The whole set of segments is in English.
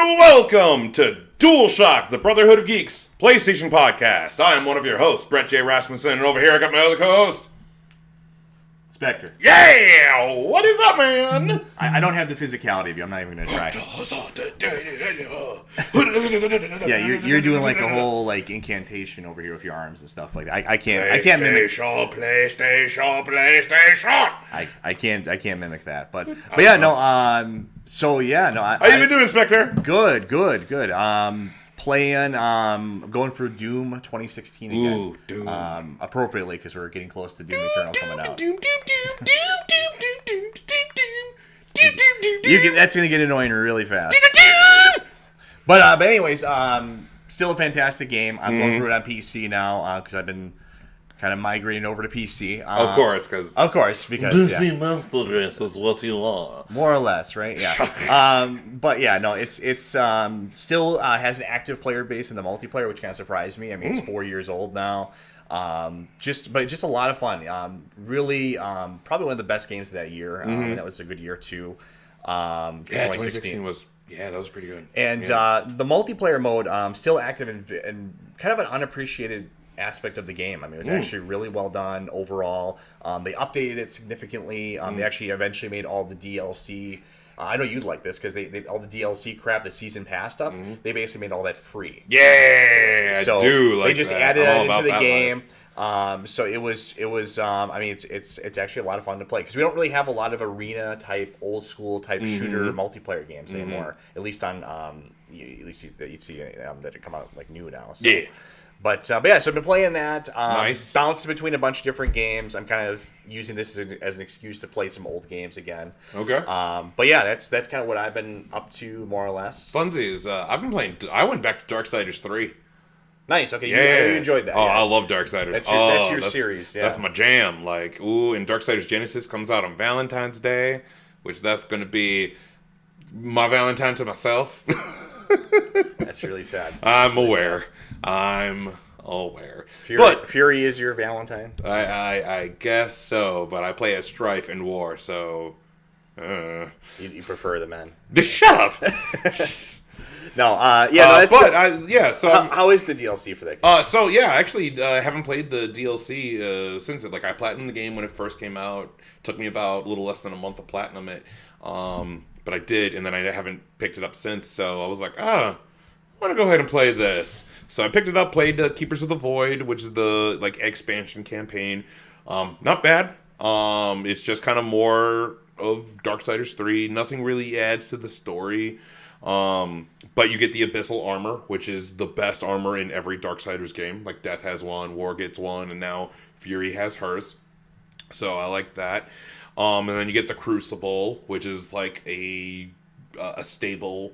Welcome to Dualshock'd, the Brotherhood of Geeks PlayStation podcast. I am one of your hosts, Brett J. Rasmussen, and over here I got my other co-host, Spectre. Yeah! What is up, man? I don't have the physicality of you. I'm not even going to try. Yeah, you're doing like a whole like incantation over here with your arms and stuff like that. I can't mimic. PlayStation. I can't mimic that. But yeah, no. How you been doing, Spectre? Good. Playing, going for Doom 2016 again. Ooh, Doom. Appropriately, because we're getting close to Doom Eternal coming out. That's going to get annoying really fast. But anyways, still a fantastic game. I'm going through it on PC now, because I've been kind of migrating over to PC. Of course, because PC Master Race is what you want. More or less, right? Yeah. But yeah, no, it's still has an active player base in the multiplayer, which kind of surprised me. I mean, it's 4 years old now. Just a lot of fun. Really, probably one of the best games of that year. That was a good year too. For 2016 was. Yeah, that was pretty good. And the multiplayer mode, still active and kind of an unappreciated aspect of the game. I mean, it was actually really well done overall. They updated it significantly. They actually eventually made all the DLC. I know you'd like this because they all the DLC crap, the season pass stuff. They basically made all that free. Yeah, so I do like that. They just added that into the game. So it was. I mean, it's actually a lot of fun to play because we don't really have a lot of arena type, old school type shooter multiplayer games anymore. At least on you'd see that it come out like new now. So. Yeah. But yeah, so I've been playing that. Nice. Bouncing between a bunch of different games. I'm kind of using this as an excuse to play some old games again. Okay. But yeah, that's kind of what I've been up to, more or less. Funsies, I've been playing. I went back to Darksiders 3. Nice. Okay, you enjoyed that. Oh, yeah. I love Darksiders. That's your series. Yeah. That's my jam. Like, and Darksiders Genesis comes out on Valentine's Day, which that's going to be my Valentine to myself. That's really sad. I'm aware. Fury is your Valentine? I guess so, but I play as Strife and War, so... You prefer the men. Shut up! No, so... How is the DLC for that game? So, yeah, actually, I haven't played the DLC since it. Like, I platinumed the game when it first came out. It took me about a little less than a month to platinum it. But I did, and then I haven't picked it up since, so I was like, I want to go ahead and play this. So I picked it up, played Keepers of the Void, which is the expansion campaign. Not bad. It's just kind of more of Darksiders 3. Nothing really adds to the story. But you get the Abyssal armor, which is the best armor in every Darksiders game. Like Death has one, War gets one, and now Fury has hers. So I like that. And then you get the Crucible, which is like a staple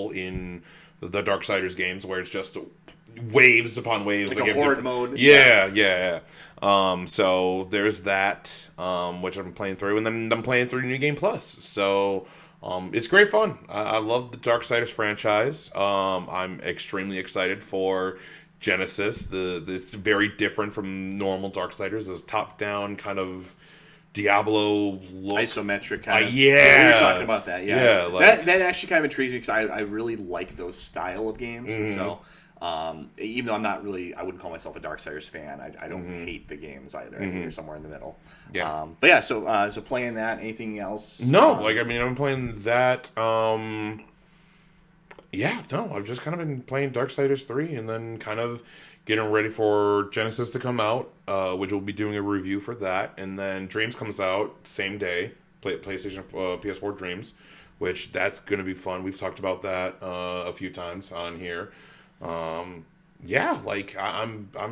in the Darksiders games, where it's just waves upon waves. Like a horde mode. Yeah. So there's that, which I'm playing through, and then I'm playing through New Game Plus. So it's great fun. I love the Darksiders franchise. I'm extremely excited for Genesis. It's very different from normal Darksiders. It's top-down kind of Diablo look. Isometric kind of. Yeah. We were talking about that. Yeah. Like, that actually kind of intrigues me because I really like those style of games. And so even though I wouldn't call myself a Darksiders fan. I don't hate the games either. I think they're somewhere in the middle. Yeah. But yeah, so playing that. Anything else? No, I'm playing that. I've just kind of been playing Darksiders 3 and then kind of getting ready for Genesis to come out, which we'll be doing a review for that. And then Dreams comes out same day, PlayStation PS4 Dreams, which that's going to be fun. We've talked about that a few times on here. I'm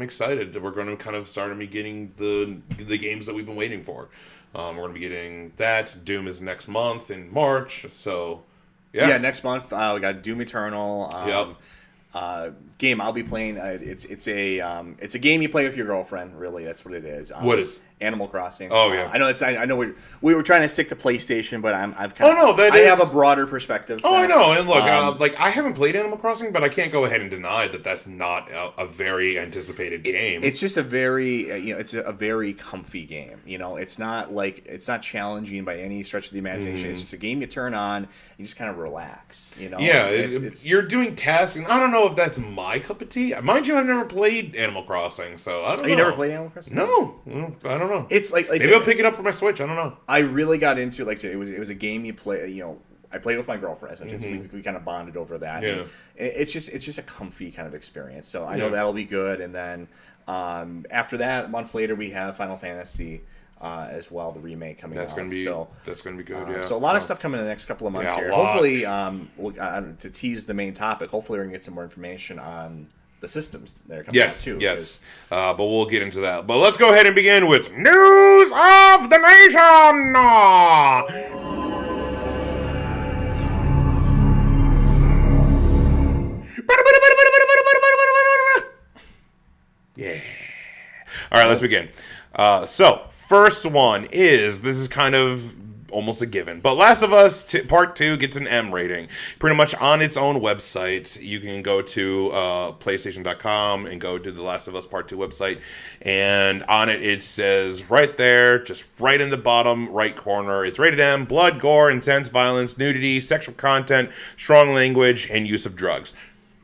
excited. We're going to kind of start getting the games that we've been waiting for. We're going to be getting that. Doom is next month in March, so... Yeah, next month we got Doom Eternal. Yep. game I'll be playing. It's a game you play with your girlfriend. Really, that's what it is. What is? Animal Crossing. Oh yeah. I know we were trying to stick to PlayStation, but I've kind of. I have a broader perspective. Oh, I know. And look, I haven't played Animal Crossing, but I can't go ahead and deny that that's not a very anticipated game. It's just a very it's a very comfy game. It's not challenging by any stretch of the imagination. It's just a game you turn on, you just kind of relax. Yeah, you're doing tasks, and I don't know if that's my cup of tea. Mind you, I've never played Animal Crossing, so I don't know. You never played Animal Crossing? No, I don't know. It's maybe I'll pick it up for my Switch. I don't know. I really got into it. Like I said, it was a game you play. I played with my girlfriend, so we kind of bonded over that. Yeah. It's just a comfy kind of experience. So I know that'll be good. And then after that, a month later, we have Final Fantasy as well, the remake coming out. That's gonna be good. Yeah. So a lot of stuff coming in the next couple of months here. Hopefully, to tease the main topic, hopefully we're gonna get some more information on the systems that are coming out too. Yes. But we'll get into that. But let's go ahead and begin with News of the Nation. Yeah. All right, let's begin. So, first one is, this is kind of almost a given, but Last of Us Part 2 gets an M rating. Pretty much on its own website. You can go to PlayStation.com and go to the Last of Us Part 2 website, and on it says right there, just right in the bottom right corner, it's rated M, blood, gore, intense violence, nudity, sexual content, strong language, and use of drugs.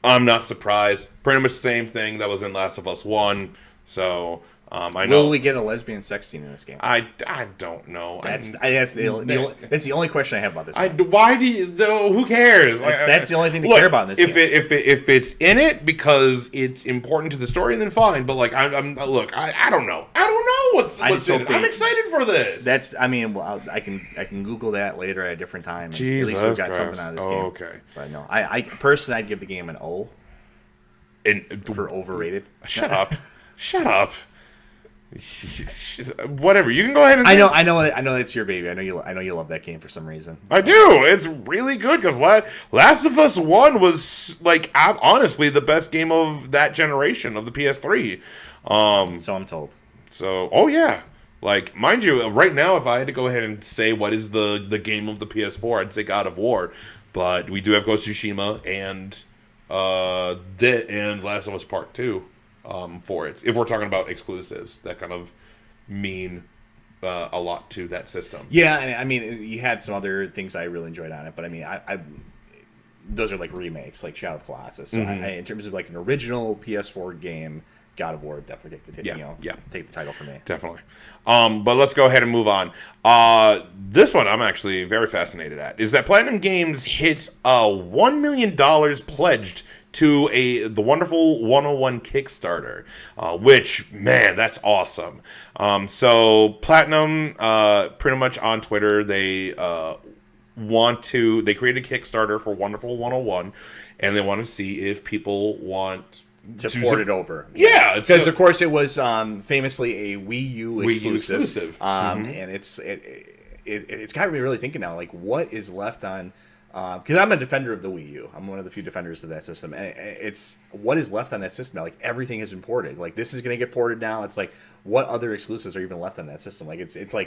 I'm not surprised. Pretty much the same thing that was in Last of Us 1. So, I know. Will we get a lesbian sex scene in this game? I don't know. That's the only question I have about this game. Why do you, though? Who cares? That's the only thing to care about in this game. If it's in it because it's important to the story, then fine. But I don't know. I don't know what's in it. I'm excited for this. I can Google that later at a different time. Jesus at least we've got something out of this game. Okay. But no, I personally I'd give the game an O. For overrated. Shut up. Shut up. Whatever. You can go ahead and. I know it's your baby. I know you love that game for some reason. I do. It's really good because Last of Us 1 was honestly the best game of that generation of the PS3. So I'm told. So yeah. Mind you, right now, if I had to go ahead and say what is the game of the PS4, I'd say God of War. But we do have Ghost of Tsushima and Last of Us Part 2. For it, if we're talking about exclusives that kind of mean a lot to that system. Yeah, you had some other things I really enjoyed on it, but I those are remakes, like Shadow of Colossus. So in terms of an original PS4 game, God of War definitely take the title for me. Definitely. But let's go ahead and move on. This one I'm actually very fascinated at is that Platinum Games hits $1 million pledged to the wonderful 101 Kickstarter, which, man, that's awesome. So Platinum, pretty much on Twitter, they created a Kickstarter for Wonderful 101, and they want to see if people want to port it over. Yeah, because of course it was famously a Wii U exclusive. Mm-hmm. And it's got me really thinking now, what is left on. Because I'm a defender of the Wii U. I'm one of the few defenders of that system. And it's what is left on that system now. Everything has been ported. This is going to get ported now. It's what other exclusives are even left on that system? It's a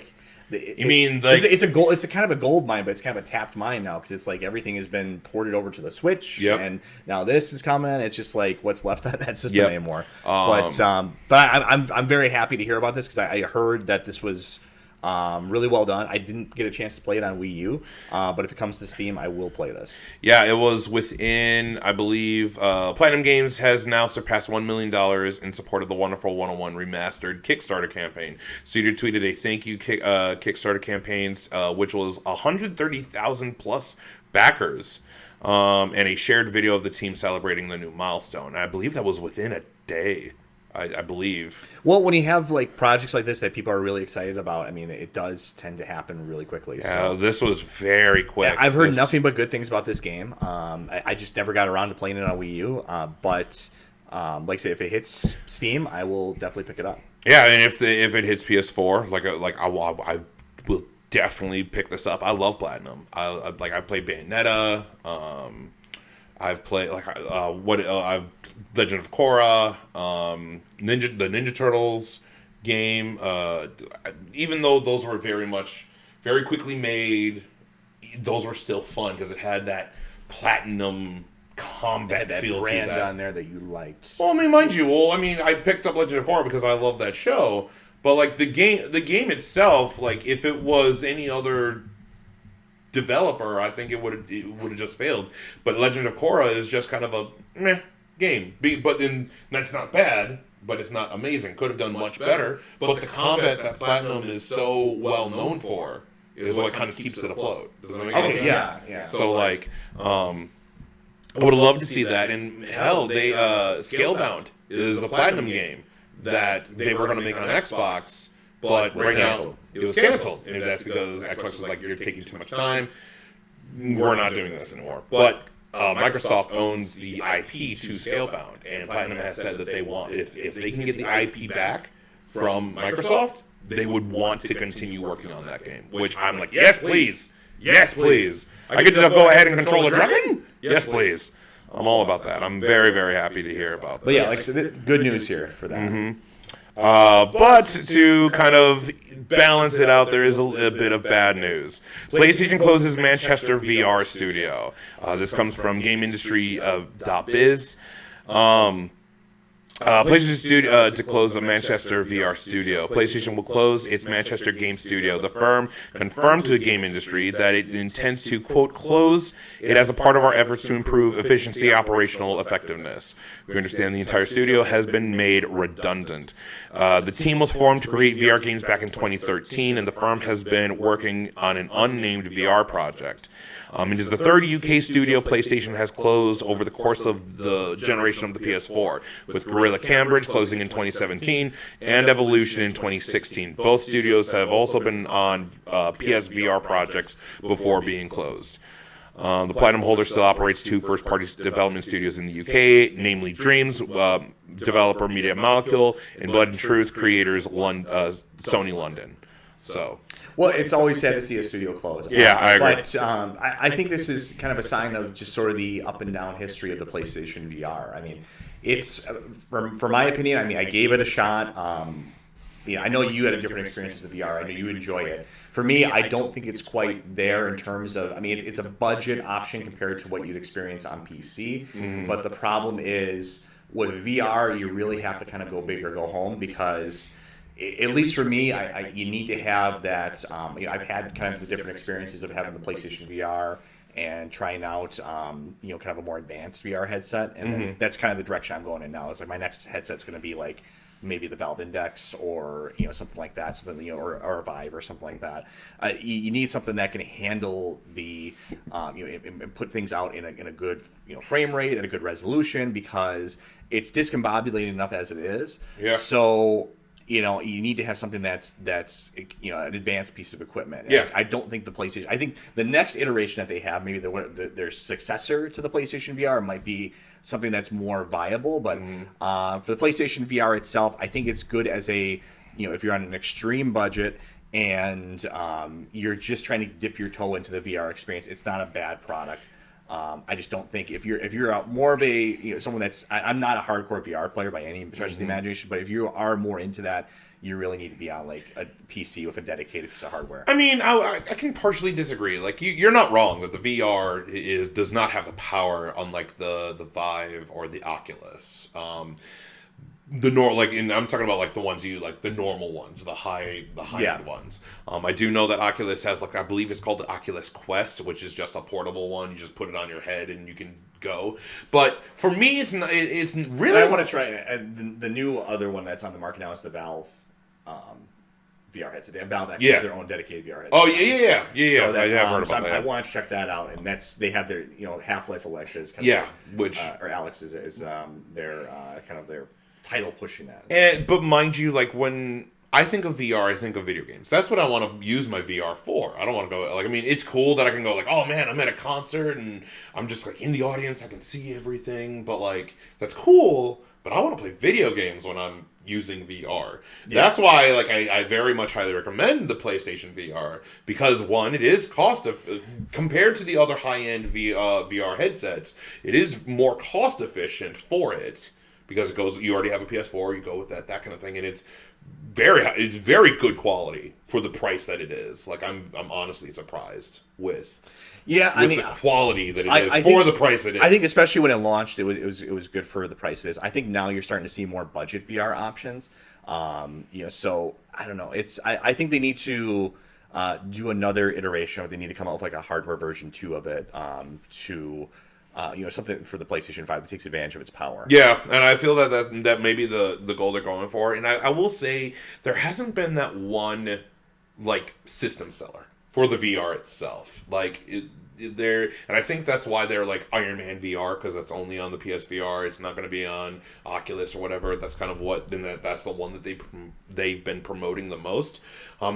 gold. It's a kind of a gold mine, but it's kind of a tapped mine now because it's everything has been ported over to the Switch. Yep. And now this is coming. It's just what's left on that system anymore. But I'm very happy to hear about this because I heard that this was. Really well done. I didn't get a chance to play it on Wii U, but if it comes to Steam, I will play this. Yeah, it was within, I believe, Platinum Games has now surpassed $1 million in support of the Wonderful 101 Remastered Kickstarter campaign. Cedar tweeted a thank you Kickstarter campaigns, which was 130,000 plus backers, and a shared video of the team celebrating the new milestone. I believe that was within a day. I believe. Well, when you have projects like this that people are really excited about, it does tend to happen really quickly. Yeah, so. This was very quick. I've heard nothing but good things about this game. I just never got around to playing it on Wii U. But like I say, if it hits Steam, I will definitely pick it up. Yeah, and if it hits PS4, I will definitely pick this up. I love Platinum. I played Bayonetta. I've played like I've Legend of Korra, the Ninja Turtles game. Even though those were very quickly made, those were still fun because it had that platinum combat that feel brand to that. on there that you liked. Well, I mean, mind you, I picked up Legend of Korra because I love that show. But like the game itself, like if it was any other developer, I think it would have just failed. But Legend of Korra is just kind of a meh game. But then that's not bad, but it's not amazing. Could have done much better. But the combat that Platinum is so well known for is what kind of keeps it afloat. Does that make sense? Yeah. So like, I would have loved to see that. And hell, they Scalebound is a Platinum game that they were going to make on Xbox. But right now, it was canceled. And that's because Xbox was like, you're taking too much time. We're not doing this anymore. But Microsoft owns the IP to Scalebound. And Platinum has said that they want, if they can get the IP back from Microsoft, they would want to continue working on that game. Which I'm like, yes, please. Yes, please. I get to go ahead and control a dragon? Yes, please. I'm all about that. I'm very, very happy to hear about that. But yeah, like I said, good news here for that. Mm-hmm. But to kind of balance it out, there is a bit of bad news. PlayStation closes Manchester VR studio. This comes from GameIndustry.biz. PlayStation studio to close the Manchester VR studio. PlayStation will close its Manchester game studio. The firm confirmed to the game industry that it intends to, quote, close it as a part of our efforts to improve efficiency, operational effectiveness. We understand the entire studio has been made redundant. The team was formed to create VR games back in 2013, and the firm has been working on an unnamed VR project. It is the third UK studio PlayStation has closed over the course of the generation of the PS4, with Gorilla Cambridge closing in 2017 and Evolution in 2016. Both studios have also been on PSVR projects before being closed. The Platinum holder still operates two first-party development studios in the UK, namely Dreams, developer Media Molecule, and Blood and Truth creators Sony London. So... Well, it's always sad to see a studio close. Yeah, I agree. But I think this is kind of a sign of just sort of the up and down history of the PlayStation VR. I mean, it's, for my opinion, I mean, I gave it a shot. I know you had a different experience with the VR. I know you enjoy it. For me, I don't think it's quite there in terms of, I mean, it's a budget option compared to what you'd experience on PC. Mm-hmm. But the problem is, with VR, you really have to kind of go big or go home because... At least for me, you need to have that. I've had kind of the different experiences of having the PlayStation VR and trying out, kind of a more advanced VR headset, and then that's kind of the direction I'm going in now. It's like my next headset's going to be like maybe the Valve Index or something like that, something or a Vive or something like that. You need something that can handle the and put things out in a good frame rate and a good resolution because it's discombobulated enough as it is. Yeah. So. You need to have something that's an advanced piece of equipment. Yeah. I don't think the PlayStation. I think the next iteration that they have, maybe their successor to the PlayStation VR, might be something that's more viable. But for the PlayStation VR itself, I think it's good as a if you're on an extreme budget and you're just trying to dip your toe into the VR experience, it's not a bad product. I just don't think if you're more of a someone that's I'm not a hardcore VR player by any stretch of the imagination, but if you are more into that, you really need to be on like a PC with a dedicated piece of hardware. I mean, I can partially disagree. Like you're not wrong that the VR does not have the power unlike the Vive or the Oculus. I'm talking about like the ones the normal ones, the high end ones. I do know that Oculus has I believe it's called the Oculus Quest, which is just a portable one. You just put it on your head and you can go. But for me, it's not. It's really. I want to try it. The new other one that's on the market now is the Valve VR headset. Valve actually has their own dedicated VR headset. Oh yeah. So that, I have heard about that. I want to check that out, and they have their Half-Life Alex is or Alex is their kind of their title pushing that. But mind you, when I think of VR, I think of video games. That's what I want to use my VR for. I don't want to go it's cool that I can go oh man, I'm at a concert and I'm just in the audience, I can see everything, but that's cool, but I want to play video games when I'm using VR. That's why, like, I very much highly recommend the PlayStation VR, because one, it is compared to the other high-end VR headsets, it is more cost efficient for it, because you already have a PS4, you go with that kind of thing, and it's very good quality for the price that it is. Like, I'm honestly surprised with the quality that it is for the price it is. I think especially when it launched, it was good for the price it is. I think now you're starting to see more budget VR options. So I don't know. I think they need to do another iteration, or they need to come out with like a hardware version 2 of it something for the PlayStation 5 that takes advantage of its power. Yeah, and I feel that may be the goal they're going for. And I will say there hasn't been that one like system seller for the VR itself. Like and I think that's why they're like Iron Man VR, because that's only on the PSVR. It's not going to be on Oculus or whatever. That's kind of that's the one that they've been promoting the most.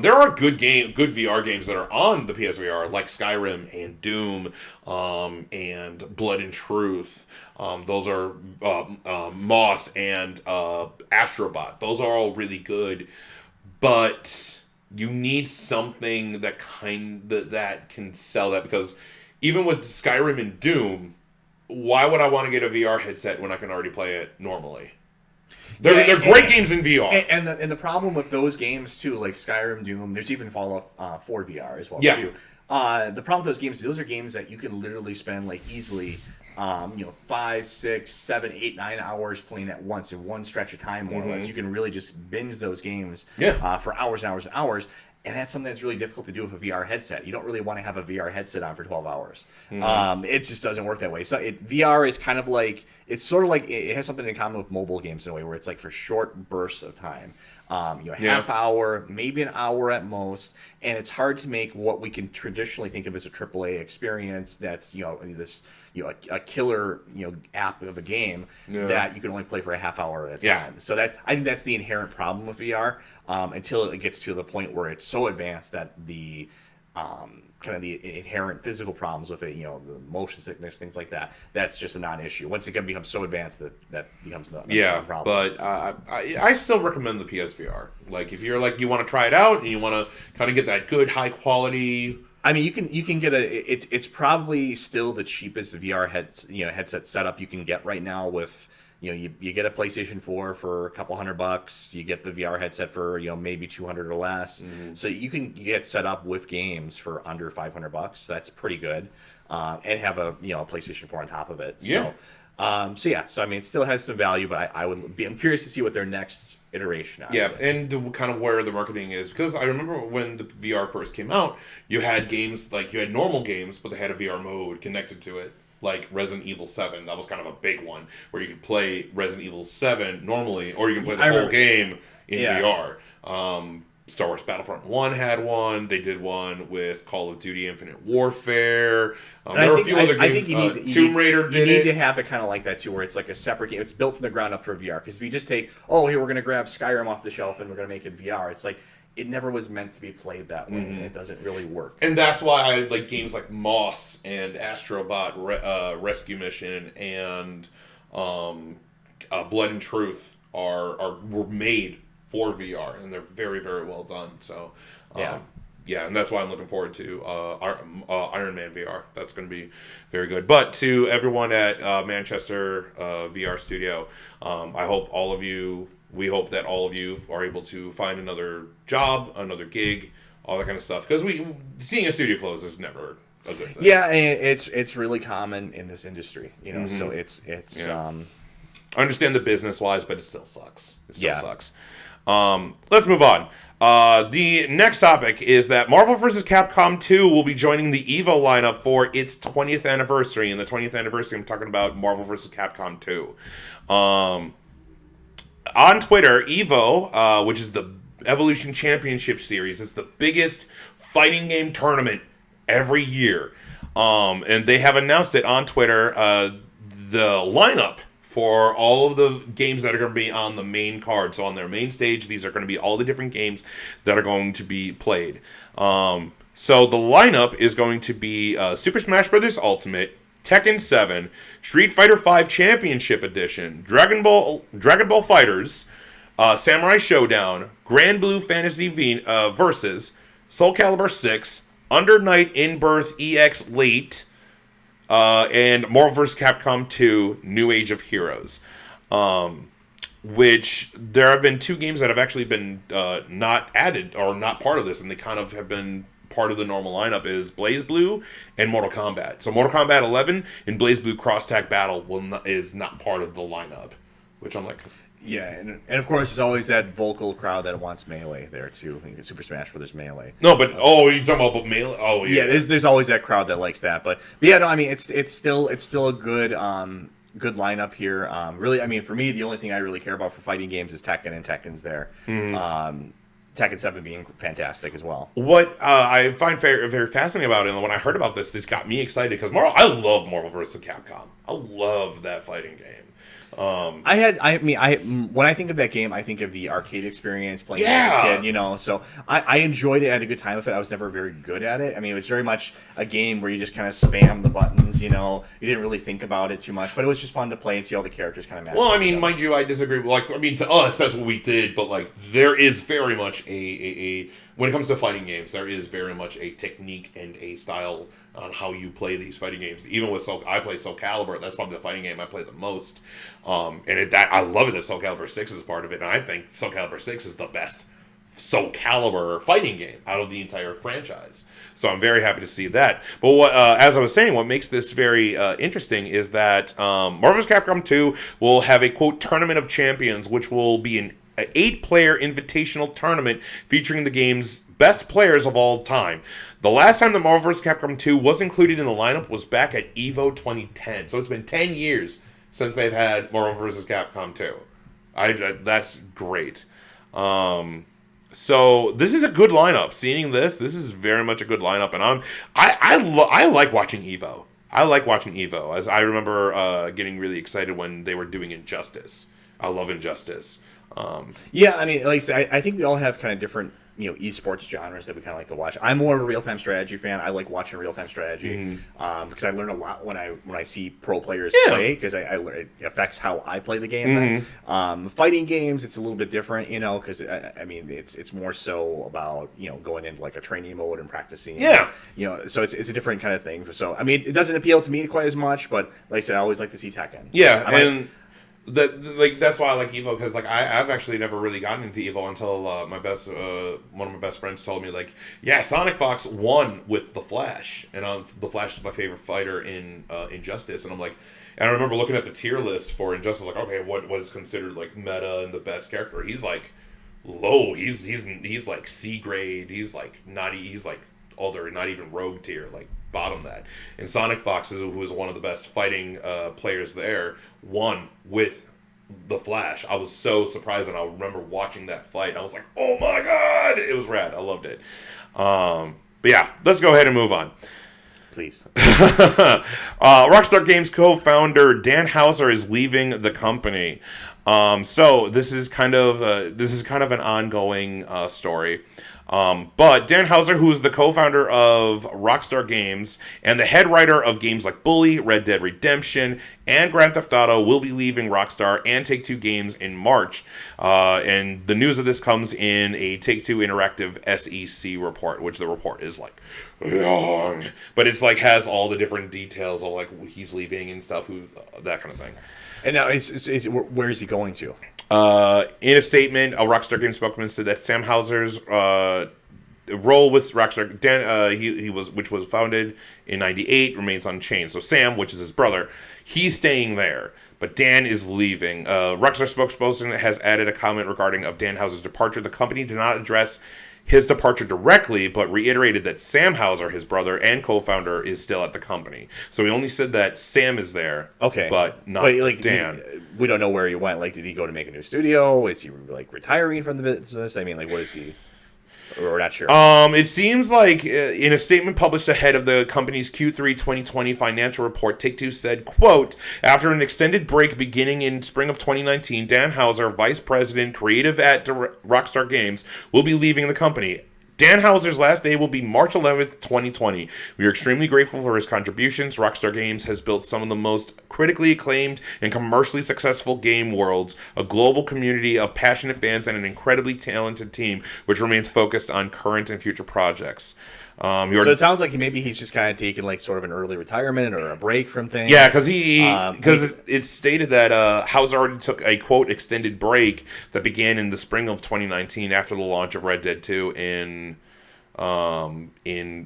There are good VR games that are on the PSVR, like Skyrim and Doom, and Blood and Truth. Those are Moss and Astrobot. Those are all really good, but you need something that can sell that, because even with Skyrim and Doom, why would I want to get a VR headset when I can already play it normally? They're great games in VR. And the problem with those games too, like Skyrim, Doom, there's even Fallout 4 VR as well too. The problem with those games, those are games that you can literally spend like easily 5, 6, 7, 8, 9 hours playing at once in one stretch of time, more or less. You can really just binge those games for hours and hours and hours. And that's something that's really difficult to do with a VR headset. You don't really want to have a VR headset on for 12 hours. It just doesn't work that way. So VR is kind of like, it's sort of like, it has something in common with mobile games in a way, where it's like for short bursts of time. Half hour, maybe an hour at most, and it's hard to make what we can traditionally think of as a AAA experience that's a killer app of a game that you can only play for a half hour at a time. So I think that's the inherent problem with VR, until it gets to the point where it's so advanced that the kind of the inherent physical problems with it, the motion sickness, things like that, that's just a non-issue. Once it can become so advanced that becomes a problem. But I still recommend the PSVR. Like, if you're like, you want to try it out and you want to kind of get that good high quality. I mean, you can get it's probably still the cheapest VR headset setup you can get right now. With you get a PlayStation 4 for a couple $100. You get the VR headset for maybe $200 or less. So you can get set up with games for under $500. That's pretty good, and have a PlayStation 4 on top of it. Yeah. So I mean, it still has some value, but I'm curious to see what their next iteration out of it. And kind of where the marketing is, because I remember when the VR first came out, you had games like, you had normal games, but they had a VR mode connected to it, like Resident Evil 7. That was kind of a big one, where you could play Resident Evil 7 normally, or you can play the whole game in VR. Star Wars Battlefront 1 had one. They did one with Call of Duty Infinite Warfare. There were a few other games. I think Tomb Raider did it. You need to have it kind of like that too, where it's like a separate game. It's built from the ground up for VR. Because if you just take, here, we're going to grab Skyrim off the shelf and we're going to make it VR, it's like, it never was meant to be played that way. And it doesn't really work. And that's why I like games like Moss and Astrobot Rescue Mission and Blood and Truth were made for VR, and they're very, very well done. So, and that's why I'm looking forward to Iron Man VR. That's going to be very good. But to everyone at Manchester VR Studio, we hope that all of you are able to find another job, another gig, all that kind of stuff. Because seeing a studio close is never a good thing. Yeah, and it's really common in this industry, So it's. I understand the business wise, but it still sucks. It still sucks. Let's move on. The next topic is that Marvel vs. Capcom 2 will be joining the EVO lineup for its 20th anniversary. And the 20th anniversary, I'm talking about Marvel vs. Capcom 2. On Twitter, EVO, which is the Evolution Championship Series, is the biggest fighting game tournament every year. And they have announced it on Twitter, the lineup for all of the games that are going to be on the main card. So on their main stage, these are going to be all the different games that are going to be played. So the lineup is going to be Super Smash Bros. Ultimate, Tekken 7, Street Fighter V Championship Edition, Dragon Ball FighterZ, Samurai Showdown, Grand Blue Fantasy versus Soul Calibur 6, Under Night In Birth EX Late, and Marvel vs. Capcom 2, New Age of Heroes. Which there have been 2 games that have actually been not added or not part of this, and they kind of have been part of the normal lineup, is BlazBlue and Mortal Kombat. So Mortal Kombat 11 and BlazBlue Cross Tag Battle is not part of the lineup, which I'm like... Yeah, and of course there's always that vocal crowd that wants Melee there too. I think Super Smash Bros. Melee. No, but you're talking about Melee? Oh, yeah. Yeah, there's always that crowd that likes that. But yeah, no, I mean it's still a good lineup here. Really, I mean for me the only thing I really care about for fighting games is Tekken, and Tekken's there. Mm-hmm. Tekken 7 being fantastic as well. What I find very fascinating about it, and when I heard about this, this got me excited because I love Marvel vs. Capcom. I love that fighting game. When I think of that game, I think of the arcade experience playing as a kid, you know. So I enjoyed it, I had a good time with it. I was never very good at it. I mean, it was very much a game where you just kind of spam the buttons, you know. You didn't really think about it too much, but it was just fun to play and see all the characters kind of match. Well, I mean, mind you, I disagree. Like, I mean, to us, that's what we did, but like, there is very much a when it comes to fighting games, there is very much a technique and a style on how you play these fighting games. Even with I play Soul Calibur. That's probably the fighting game I play the most. I love it that Soul Calibur 6 is part of it. And I think Soul Calibur 6 is the best Soul Calibur fighting game out of the entire franchise. So I'm very happy to see that. But as I was saying, what makes this very interesting is that Marvel vs. Capcom 2 will have a, quote, Tournament of Champions, which will be an 8-player invitational tournament featuring the game's best players of all time. The last time the Marvel vs. Capcom 2 was included in the lineup was back at EVO 2010. So it's been 10 years since they've had Marvel vs. Capcom 2. That's great. So this is a good lineup. Seeing this is very much a good lineup, and I like watching EVO. I like watching EVO, as I remember getting really excited when they were doing Injustice. I love Injustice. Yeah, I mean, like I say, I think we all have kind of different, you know, esports genres that we kind of like to watch. I'm more of a real-time strategy fan. I like watching real-time strategy because I learn a lot when I see pro players play, because it affects how I play the game. Fighting games, it's a little bit different, you know, because I mean it's more so about, you know, going into like a training mode and practicing. Yeah, you know, so it's a different kind of thing. So I mean, it doesn't appeal to me quite as much, but like I said, I always like to see Tekken. Yeah, that's why I like EVO, because like I've actually never really gotten into EVO until one of my best friends told me, like, yeah, Sonic Fox won with the Flash, and the Flash is my favorite fighter in Injustice, and I'm like, and I remember looking at the tier list for Injustice, like, okay, what is considered like meta and the best character? He's like low, he's like C grade, he's like older, not even rogue tier, like bottom that. And Sonic Fox, who is one of the best fighting players there, won with the Flash. I was so surprised, and I remember watching that fight. I was like, oh my god, it was rad. I loved it. But yeah, let's go ahead and move on. Please. Rockstar Games co-founder Dan Houser is leaving the company. So this is kind of an ongoing story. But Dan Houser, who is the co-founder of Rockstar Games and the head writer of games like Bully, Red Dead Redemption, and Grand Theft Auto, will be leaving Rockstar and Take-Two Games in March. And the news of this comes in a Take-Two Interactive SEC report, which the report is like long, but it's like has all the different details of like he's leaving and stuff, that kind of thing. And now, where is he going to? In a statement, a Rockstar Games spokesman said that Sam Houser's role with Rockstar, which was founded in '98, remains unchanged. So Sam, which is his brother, he's staying there, but Dan is leaving. Rockstar spokesperson has added a comment regarding Dan Houser's departure. The company did not address his departure directly, but reiterated that Sam Houser, his brother and co-founder, is still at the company. So he only said that Sam is there, but not Dan. We don't know where he went. Like, did he go to make a new studio? Is he like retiring from the business? I mean, like, what is he? We're not sure. It seems like in a statement published ahead of the company's Q3 2020 financial report, Take-Two said, quote, after an extended break beginning in spring of 2019, Dan Houser, vice president creative at Rockstar Games, will be leaving the company. Dan Houser's last day will be March 11th, 2020. We are extremely grateful for his contributions. Rockstar Games has built some of the most critically acclaimed and commercially successful game worlds, a global community of passionate fans, and an incredibly talented team, which remains focused on current and future projects. So it sounds like maybe he's just kind of taking like sort of an early retirement or a break from things. Yeah, because it's stated that Houser already took a quote extended break that began in the spring of 2019 after the launch of Red Dead 2 in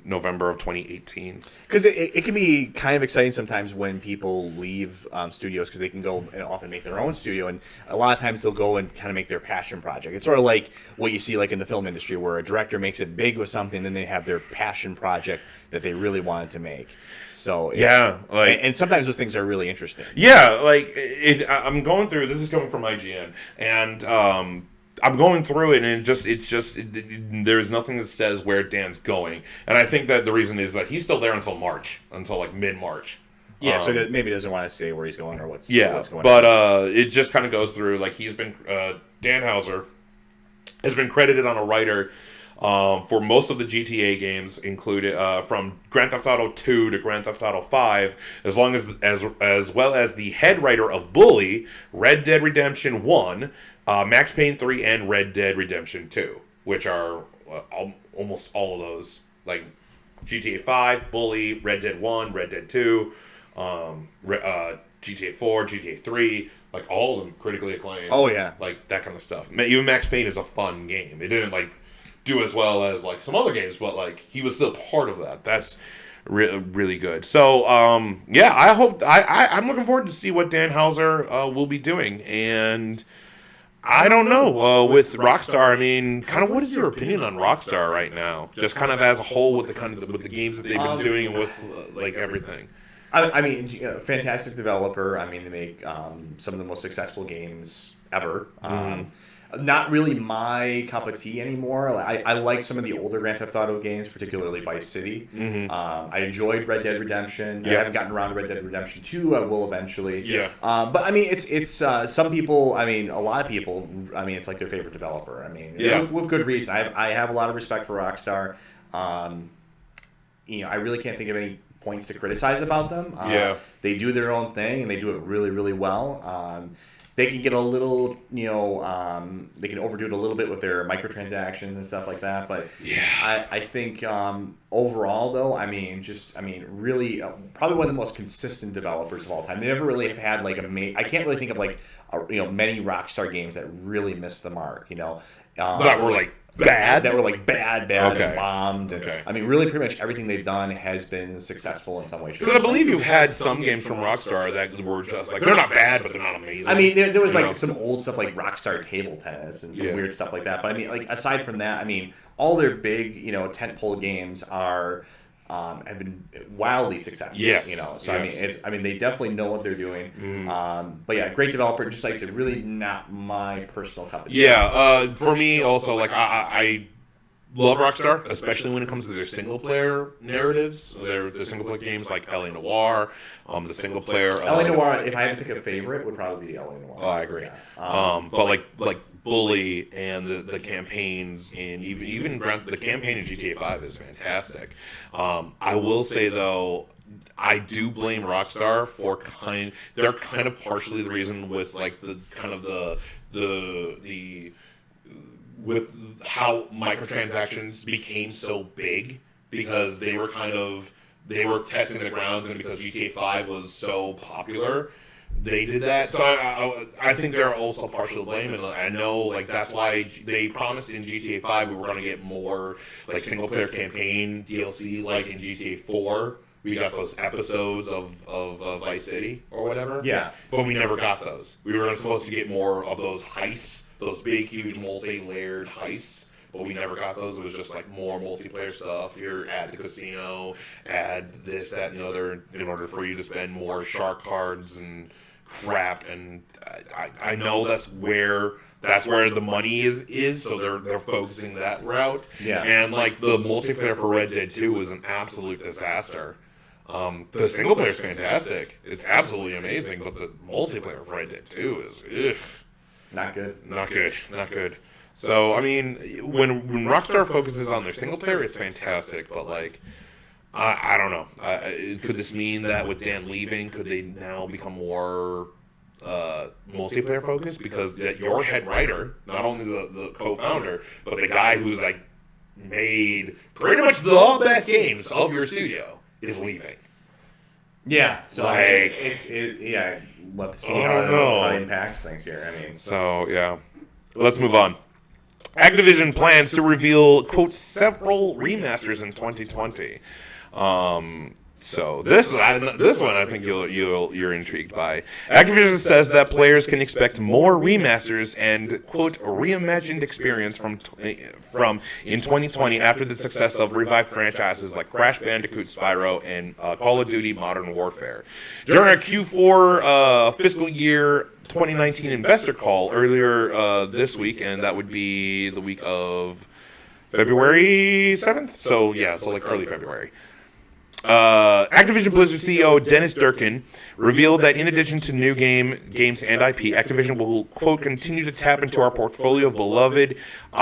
November of 2018. Because it can be kind of exciting sometimes when people leave studios, because they can go and often make their own studio, and a lot of times they'll go and kind of make their passion project. It's sort of like what you see like in the film industry, where a director makes it big with something, then they have their passion project that they really wanted to make. So yeah, like, and sometimes those things are really interesting. Yeah, like I'm going through. This is coming from IGN, and I'm going through it, and there's nothing that says where Dan's going, and I think that the reason is that he's still there until like mid-March. Yeah, so maybe he doesn't want to say where he's going or what's going on. But it just kind of goes through, like, he's been Dan Houser has been credited on a writer for most of the GTA games, included from Grand Theft Auto 2 to Grand Theft Auto 5, as well as the head writer of Bully, Red Dead Redemption 1, Max Payne 3, and Red Dead Redemption 2, which are almost all of those, like GTA 5, Bully, Red Dead 1, Red Dead 2, GTA 4, GTA 3, like all of them critically acclaimed. Oh yeah, like that kind of stuff. Even Max Payne is a fun game. It didn't like do as well as like some other games, but like he was still part of that. That's really good. So yeah, I hope I'm looking forward to see what Dan Houser will be doing. And I don't know with Rockstar. I mean, kind of what is your opinion on Rockstar right now? Just kind of as a whole with the games that they've been doing and with like everything. I mean, fantastic developer. I mean, they make some of the most successful games ever. Not really my cup of tea anymore. I like some of the older Grand Theft Auto games, particularly Vice City. I enjoyed Red Dead Redemption. I haven't gotten around to Red Dead Redemption 2. I will eventually. But I mean, it's some people. I mean, a lot of people. I mean, it's like their favorite developer. I mean, with good reason. I have a lot of respect for Rockstar. I really can't think of any points to criticize about them. They do their own thing and they do it really, really well. They can get a little, they can overdo it a little bit with their microtransactions and stuff like that. But I think overall, though, really, probably one of the most consistent developers of all time. They never really have had like I can't really think of like, many Rockstar games that really missed the mark. That were like bad. That were like bad, and bombed. And, I mean, really, pretty much everything they've done has been successful in some way. Because I believe you had some games from Rockstar that were just like they're not bad, but they're not amazing. I mean, there was like some old stuff like Rockstar Table Tennis and some weird stuff like that. But I mean, like aside from that, I mean, all their big, tentpole games are. Have been wildly successful. So I mean, they definitely know what they're doing. But yeah, great developer. Just like I said, really not my personal cup of tea. For me also, like I love Rockstar, especially when it comes to their single player narratives. Their single player games like LA Noire, the single player. LA Noire, if I had to pick a favorite, would probably be LA Noire. Oh, I agree. But like Bully and the campaigns and even the campaign in GTA 5 is fantastic. I will say though, I do blame Rockstar for they're kind of partially the reason with like the kind of the with how microtransactions became so big, because they were testing the grounds, and because GTA 5 was so popular, they did that. So I think they're also partially to blame, and I know like that's why they promised in GTA 5 we were going to get more like single player campaign DLC like in GTA 4. We got those episodes of Vice City or whatever. But we never got those. We were supposed to get more of those heists, those big, huge, multi-layered heists, but we never got those. It was just like more multiplayer stuff. You're at the casino, add this, that, and the other in order for you to spend more shark cards and crap. And I know that's where the money is, so they're focusing that route. And like the multiplayer for Red Dead 2 was an absolute disaster. The single player is fantastic. It's absolutely amazing, but the multiplayer for Red Dead 2 is not good. So, I mean, when Rockstar focuses on their single player, it's fantastic. But, like, I don't know. Could this mean that with Dan leaving, could they now become more multiplayer focused? Because that your head writer, not only the co-founder, but the guy who's, like, made pretty much the best games of your studio is leaving. Yeah. So, like, let's see how it impacts things here. I mean, so, yeah. Let's move on. Activision plans to reveal, quote, several remasters in 2020. So this one I think you're intrigued by. Activision says that players can expect more remasters and, quote, reimagined experience from in 2020 after the success of revived franchises like Crash Bandicoot, Spyro, and Call of Duty Modern Warfare. During our Q4 fiscal year 2019 investor call earlier this week, and that would be the week of February 7th. So like early February. Activision Blizzard CEO Dennis Durkin revealed that in addition to new games and IP, Activision will, quote, continue to tap into our portfolio of beloved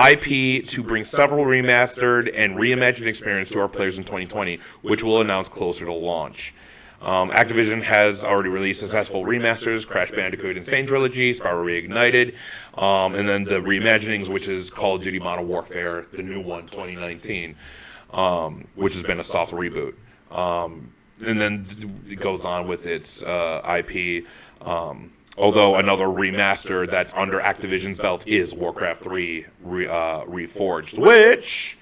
IP to bring several remastered and reimagined experience to our players in 2020, which we'll announce closer to launch. Activision has already released successful remasters, Crash Bandicoot Insane Trilogy, Spyro Reignited, and then the reimaginings, which is Call of Duty Modern Warfare, the new one, 2019, which has been a soft reboot. And then it goes on with its IP. Although another remaster that's under Activision's belt is Warcraft 3 Reforged, which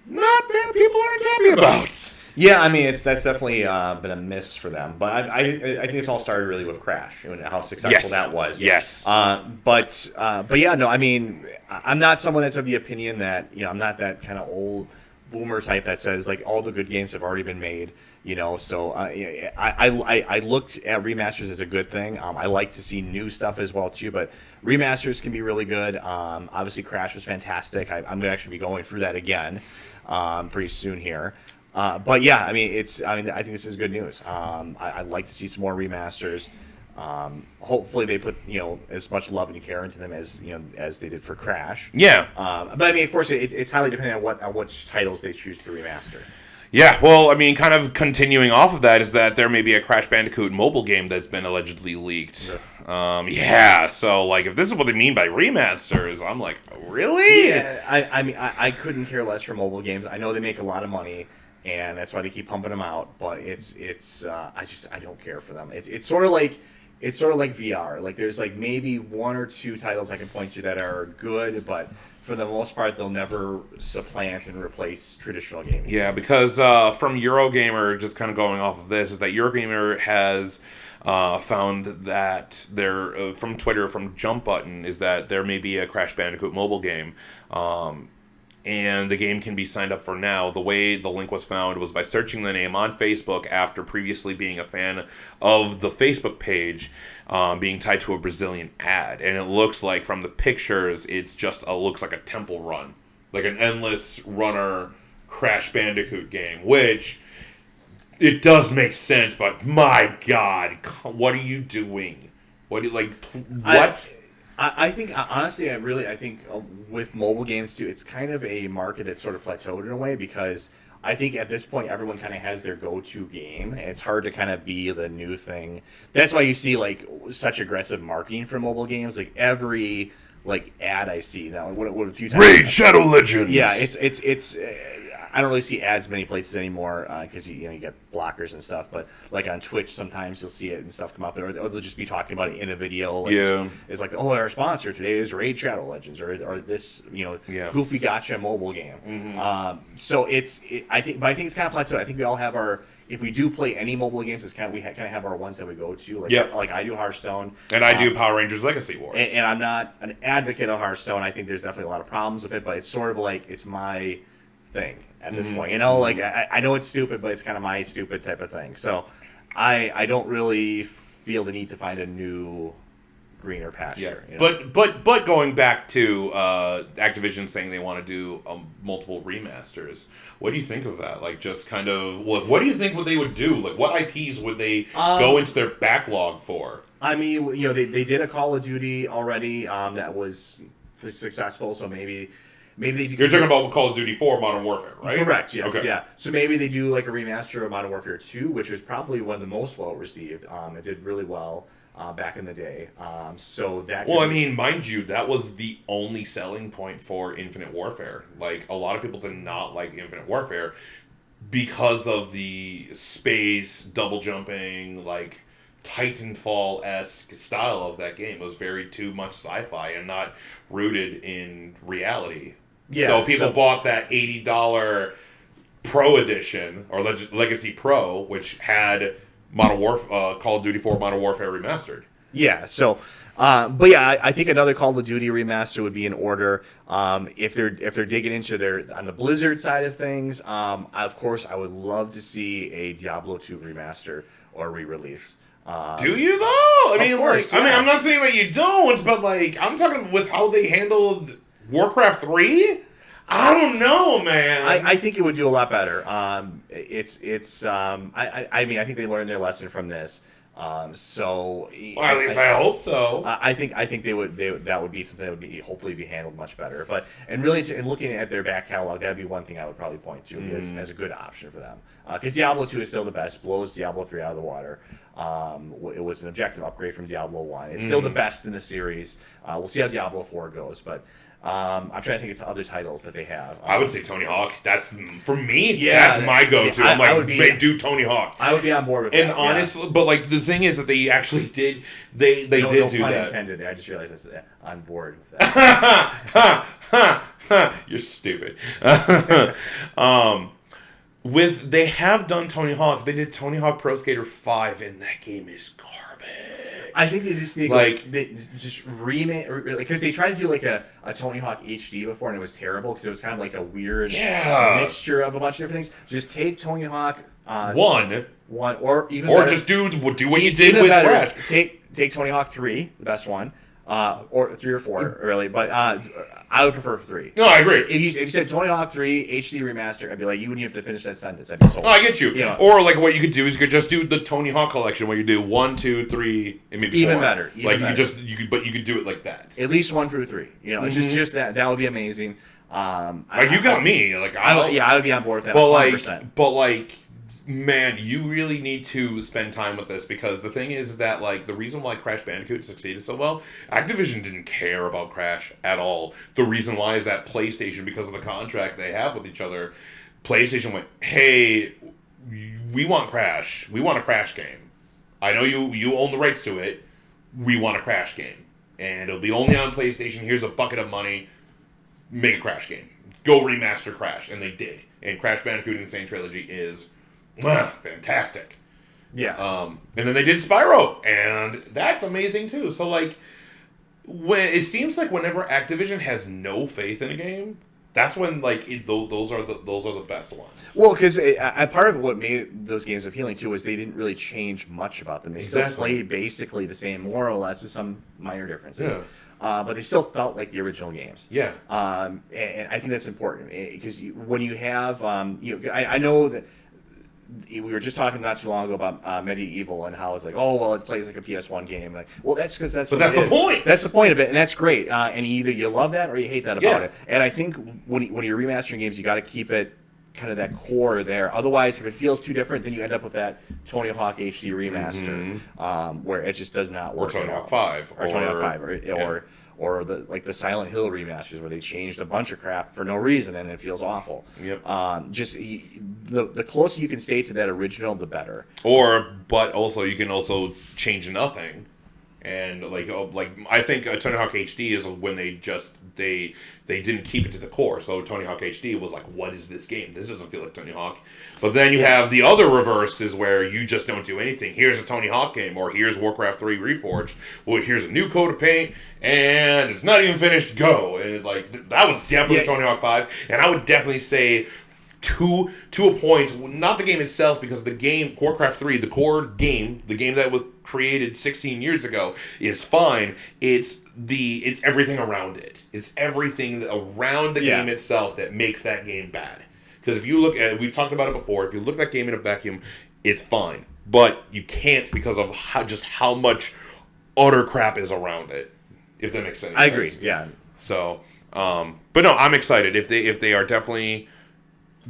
not many people aren't happy about. Yeah, I mean, that's definitely been a miss for them. But I think it's all started really with Crash and how successful that was. Yes. But yeah, no, I mean, I'm not someone that's of the opinion that, I'm not that kind of old boomer type that says, like, all the good games have already been made, so I looked at remasters as a good thing. I like to see new stuff as well too, but remasters can be really good. Obviously Crash was fantastic. I'm going to actually be going through that again pretty soon here. But yeah, I think this is good news. I'd like to see some more remasters. Hopefully they put as much love and care into them as they did for Crash. Yeah. But I mean, of course, it's highly dependent on which titles they choose to remaster. Yeah, well, I mean, kind of continuing off of that is that there may be a Crash Bandicoot mobile game that's been allegedly leaked. Yeah, so, like, if this is what they mean by remasters, I'm like, really? Yeah, I mean, I couldn't care less for mobile games. I know they make a lot of money, and that's why they keep pumping them out. But I don't care for them. It's sort of like VR. Like, there's like maybe one or two titles I can point to that are good, but for the most part, they'll never supplant and replace traditional gaming. Yeah, because from Eurogamer, just kind of going off of this, is that Eurogamer has found that there, from Twitter, from Jump Button, is that there may be a Crash Bandicoot mobile game. And the game can be signed up for now. The way the link was found was by searching the name on Facebook after previously being a fan of the Facebook page, being tied to a Brazilian ad. And it looks like, from the pictures, looks like a temple run. Like an endless runner Crash Bandicoot game, which it does make sense, but my God, what are you doing? What? I think, honestly, I think with mobile games, too, it's kind of a market that's sort of plateaued in a way, because I think at this point, everyone kind of has their go-to game, and it's hard to kind of be the new thing. That's why you see, like, such aggressive marketing for mobile games. Like, every, like, ad I see now, what a few times. Raid Shadow Legends! Yeah, it's I don't really see ads many places anymore because you get blockers and stuff. But like on Twitch, sometimes you'll see it and stuff come up, or they'll just be talking about it in a video. Like it's like, oh, our sponsor today is Raid Shadow Legends, or this goofy gotcha mobile game. Mm-hmm. So I think it's kind of plateaued. I think we all have our. If we do play any mobile games, we kind of have our ones that we go to. Like I do Hearthstone, and I do Power Rangers Legacy Wars. And I'm not an advocate of Hearthstone. I think there's definitely a lot of problems with it, but it's sort of like it's my thing at this point. Like I know it's stupid, but it's kind of my stupid type of thing. So I don't really feel the need to find a new greener pasture. But going back to Activision saying they want to do multiple remasters, what do you think of that? Like, just kind of what do you think they would do? Like, what IPs would they go into their backlog for? I mean, they did a Call of Duty already that was successful. So maybe they. You're talking about Call of Duty 4 Modern Warfare, right? Correct. Yes. Okay. Yeah. So maybe they do like a remaster of Modern Warfare 2, which was probably one of the most well received. It did really well back in the day. So that. Well, I mean, mind you, that was the only selling point for Infinite Warfare. Like, a lot of people did not like Infinite Warfare because of the space, double jumping, like Titanfall-esque style of that game. It was very too much sci-fi and not rooted in reality. Yeah, so people bought that $80 Pro Edition, or Legacy Pro, which had Call of Duty 4 Modern Warfare Remastered. Yeah, so... but yeah, I think another Call of Duty remaster would be in order. If they're digging into on the Blizzard side of things, of course I would love to see a Diablo 2 remaster or re-release. Do you though? I mean, of course, I mean, yeah. I'm not saying that you don't, but like, I'm talking with how they handled Warcraft 3. I don't know, man. I think it would do a lot better. I mean, I think they learned their lesson from this. So well, at least I hope so. I think that would be something that would be hopefully be handled much better. But really, in looking at their back catalog, that'd be one thing I would probably point to as a good option for them. Because Diablo 2 is still the best, blows Diablo 3 out of the water. It was an objective upgrade from Diablo 1. It's still the best in the series. We'll see how Diablo 4 goes, but. I'm trying to think of other titles that they have. I would say Tony Hawk. That's for me. Yeah, that's my go-to. Yeah, I'm like, do Tony Hawk. I would be on board with and that. And honestly, but like the thing is that they actually did. They did no do pun that. Intended. I just realized that's on board with that. You're stupid. They have done Tony Hawk. They did Tony Hawk Pro Skater 5, and that game is garbage. I think they just need just remake, because they tried to do like a Tony Hawk HD before, and it was terrible because it was kind of like a weird mixture of a bunch of different things. Just take Tony Hawk one, or even or better, just do what you did with Crash. Take Tony Hawk 3, the best one, or 3 or 4 really, but I would prefer 3. No, I agree. If you said Tony Hawk 3 HD remaster, I'd be like, you wouldn't have to finish that sentence. I'd be sold. Oh, I get you. You know? Or like what you could do is you could just do the Tony Hawk collection where you do 1, 2, 3, and maybe 4. Even better. You could do it like that. At least 1 through 3. You know, just that would be amazing. You got me. Like I would be on board with that. But 100%. like, man, you really need to spend time with this, because the thing is that like the reason why Crash Bandicoot succeeded so well, Activision didn't care about Crash at all. The reason why is that PlayStation, because of the contract they have with each other, PlayStation went, hey, we want Crash. We want a Crash game. I know you own the rights to it. We want a Crash game. And it'll be only on PlayStation. Here's a bucket of money. Make a Crash game. Go remaster Crash. And they did. And Crash Bandicoot Insane Trilogy is fantastic. Yeah. And then they did Spyro, and that's amazing too. So like, when it seems like whenever Activision has no faith in a game, that's when like those are the best ones. Well, because part of what made those games appealing too was they didn't really change much about them. They still played basically the same, more or less, with some minor differences. Yeah. But they still felt like the original games. Yeah. And I think that's important, because when you have, I know that. We were just talking not too long ago about Medieval and how it's like, oh, well, it plays like a PS1 game. Like, well, that's because that's. But that's the point. That's the point of it, and that's great. And either you love that or you hate that about it. And I think when you're remastering games, you got to keep it kind of that core there. Otherwise, if it feels too different, then you end up with that Tony Hawk HD remaster, where it just does not work. Or Tony Hawk 5, or Tony Hawk 5, or the Silent Hill remasters where they changed a bunch of crap for no reason and it feels awful. Yep. The closer you can stay to that original, the better. But also you can also change nothing, and I think Tony Hawk HD is when they didn't keep it to the core. So Tony Hawk HD was like, what is this game? This doesn't feel like Tony Hawk. But then you have the other reverse, is where you just don't do anything. Here's a Tony Hawk game, or here's Warcraft 3 Reforged. Well, here's a new coat of paint, and it's not even finished. Go. And that was definitely Tony Hawk 5. And I would definitely say to a point, not the game itself, because the game, Warcraft 3, the core game, the game that was created 16 years ago, is fine. It's everything around it. It's everything around the game itself that makes that game bad. Because if you look at, we've talked about it before, if you look at that game in a vacuum, it's fine. But you can't, because of how much utter crap is around it, if that makes sense. I agree, yeah. So, but no, I'm excited. If they are definitely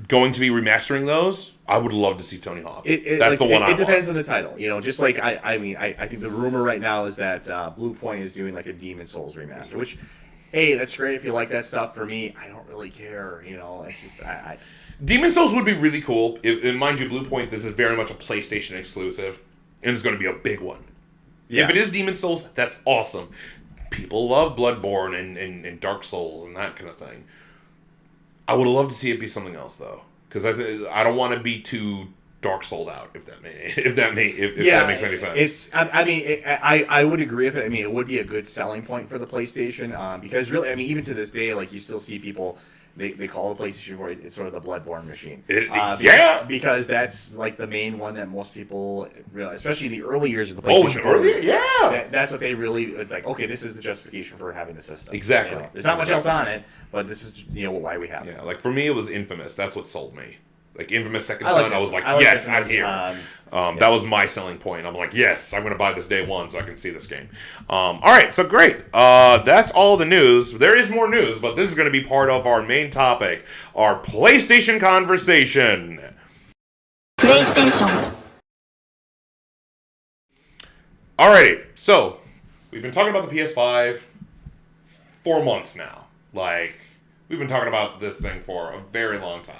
going to be remastering those, I would love to see Tony Hawk. That's the one I want. It depends on the title. Just like I mean, I think the rumor right now is that Blue Point is doing like a Demon Souls remaster, which, hey, that's great if you like that stuff. For me, I don't really care. It's just Demon Souls would be really cool. And mind you, Blue Point, this is very much a PlayStation exclusive, and it's going to be a big one. Yeah. If it is Demon Souls, that's awesome. People love Bloodborne and Dark Souls and that kind of thing. I would love to see it be something else though, because I don't want to be too Dark Souled out. If that makes any sense. I would agree with it. I mean, it would be a good selling point for the PlayStation because really, I mean, even to this day, like you still see people. They call the PlayStation 4 it's sort of the Bloodborne machine. Because that's like the main one that most people realize, especially the early years of the PlayStation 4. That's what they really. It's like, okay, this is the justification for having the system. Exactly. There's not much else on it, but this is why we have it. Yeah, like for me, it was Infamous. That's what sold me. Like Infamous Second Son, I was like, yes, I'm here. That was my selling point. I'm like, yes, I'm going to buy this day one so I can see this game. All right, so great. That's all the news. There is more news, but this is going to be part of our main topic, our PlayStation conversation. PlayStation. Alrighty, so we've been talking about the PS5 for months now. Like, we've been talking about this thing for a very long time.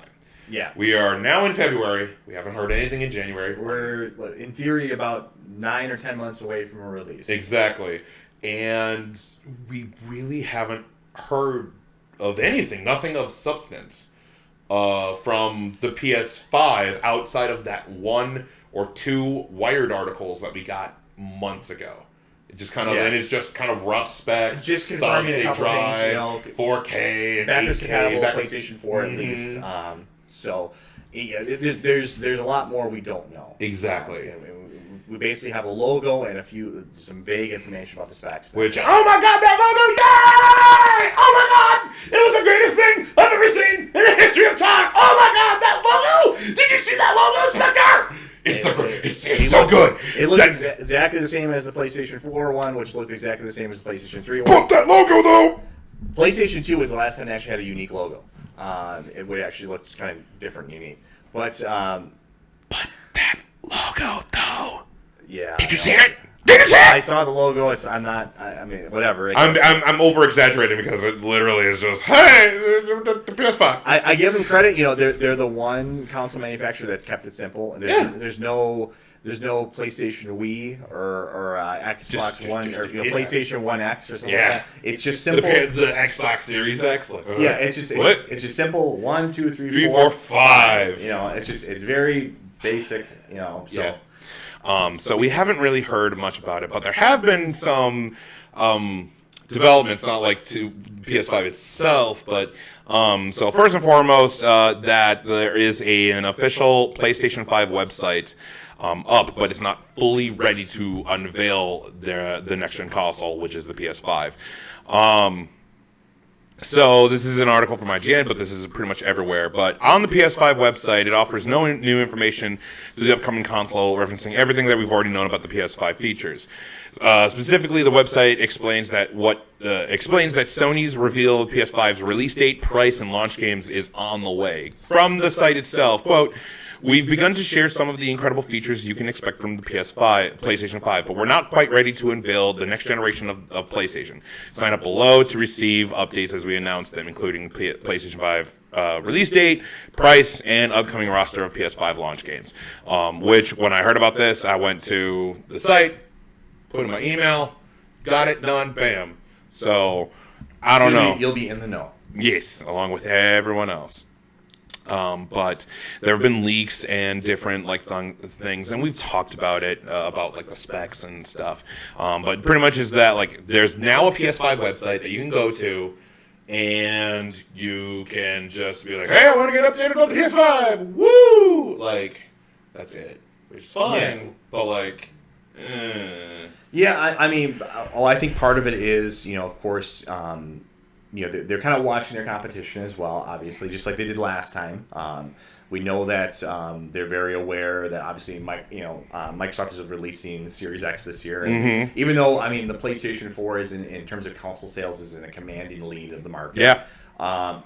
Yeah. We are now in February. We haven't heard anything in January. We're, in theory, about 9 or 10 months away from a release. Exactly. And we really haven't heard of anything, nothing of substance from the PS5 outside of that 1 or 2 Wired articles that we got months ago. It just kind of, and it's just kind of rough specs. It's just confirming a couple drive, things, 4K, and backwards 8K, compatible PlayStation 4 at least. So, there's a lot more we don't know. Exactly. We basically have a logo and some vague information about the specs. Which, oh my god, that logo, yay! Oh my god! It was the greatest thing I've ever seen in the history of time! Oh my god, that logo! Did you see that logo, Spectre? It's so good. It looks exactly the same as the PlayStation 4 one, which looked exactly the same as the PlayStation 3 one. Fuck that logo, though! PlayStation 2 was the last time they actually had a unique logo. It would actually look kind of different and unique. But that logo, though. Yeah. Did you see it? Did you see it? I saw the logo. I mean, whatever. I'm over exaggerating because it literally is just, hey, the PS5. I give them credit. They're the one console manufacturer that's kept it simple. There's no PlayStation Wii or Xbox One or PlayStation 1X or something like that. It's just simple. The Xbox Series X. It's just simple. 1, 2, 3, 4, 5. It's very basic. So we haven't really heard much about it, but there have been some developments, not like to PS5 itself, but so first and foremost, that there is an official PlayStation 5 website up, but it's not fully ready to unveil the next-gen console, which is the PS5. So this is an article from IGN, but this is pretty much everywhere. But on the PS5 website, it offers no new information to the upcoming console, referencing everything that we've already known about the PS5 features. Specifically, the website explains that Sony's reveal of PS5's release date, price, and launch games is on the way. From the site itself, quote, "We've begun to share some of the incredible features you can expect from the PlayStation 5, but we're not quite ready to unveil the next generation of PlayStation. Sign up below to receive updates as we announce them, including PlayStation 5 release date, price, and upcoming roster of PS5 launch games." Which, when I heard about this, I went to the site, put in my email, got it done, bam. So, I don't know. You'll be in the know. Yes, along with everyone else. But there have been leaks and different things, and we've talked about it about the specs and stuff. But pretty much is that there's now a PS5 website that you can go to, and you can just be like, "Hey, I want to get updated on the PS5." Woo! That's it, which is fine. But yeah, I mean, I think part of it is, of course. they're kind of watching their competition as well, obviously, just like they did last time. We know that they're very aware that obviously Microsoft is releasing Series X this year. And even though, I mean, the PlayStation 4 is in terms of console sales is in a commanding lead of the market. Yeah.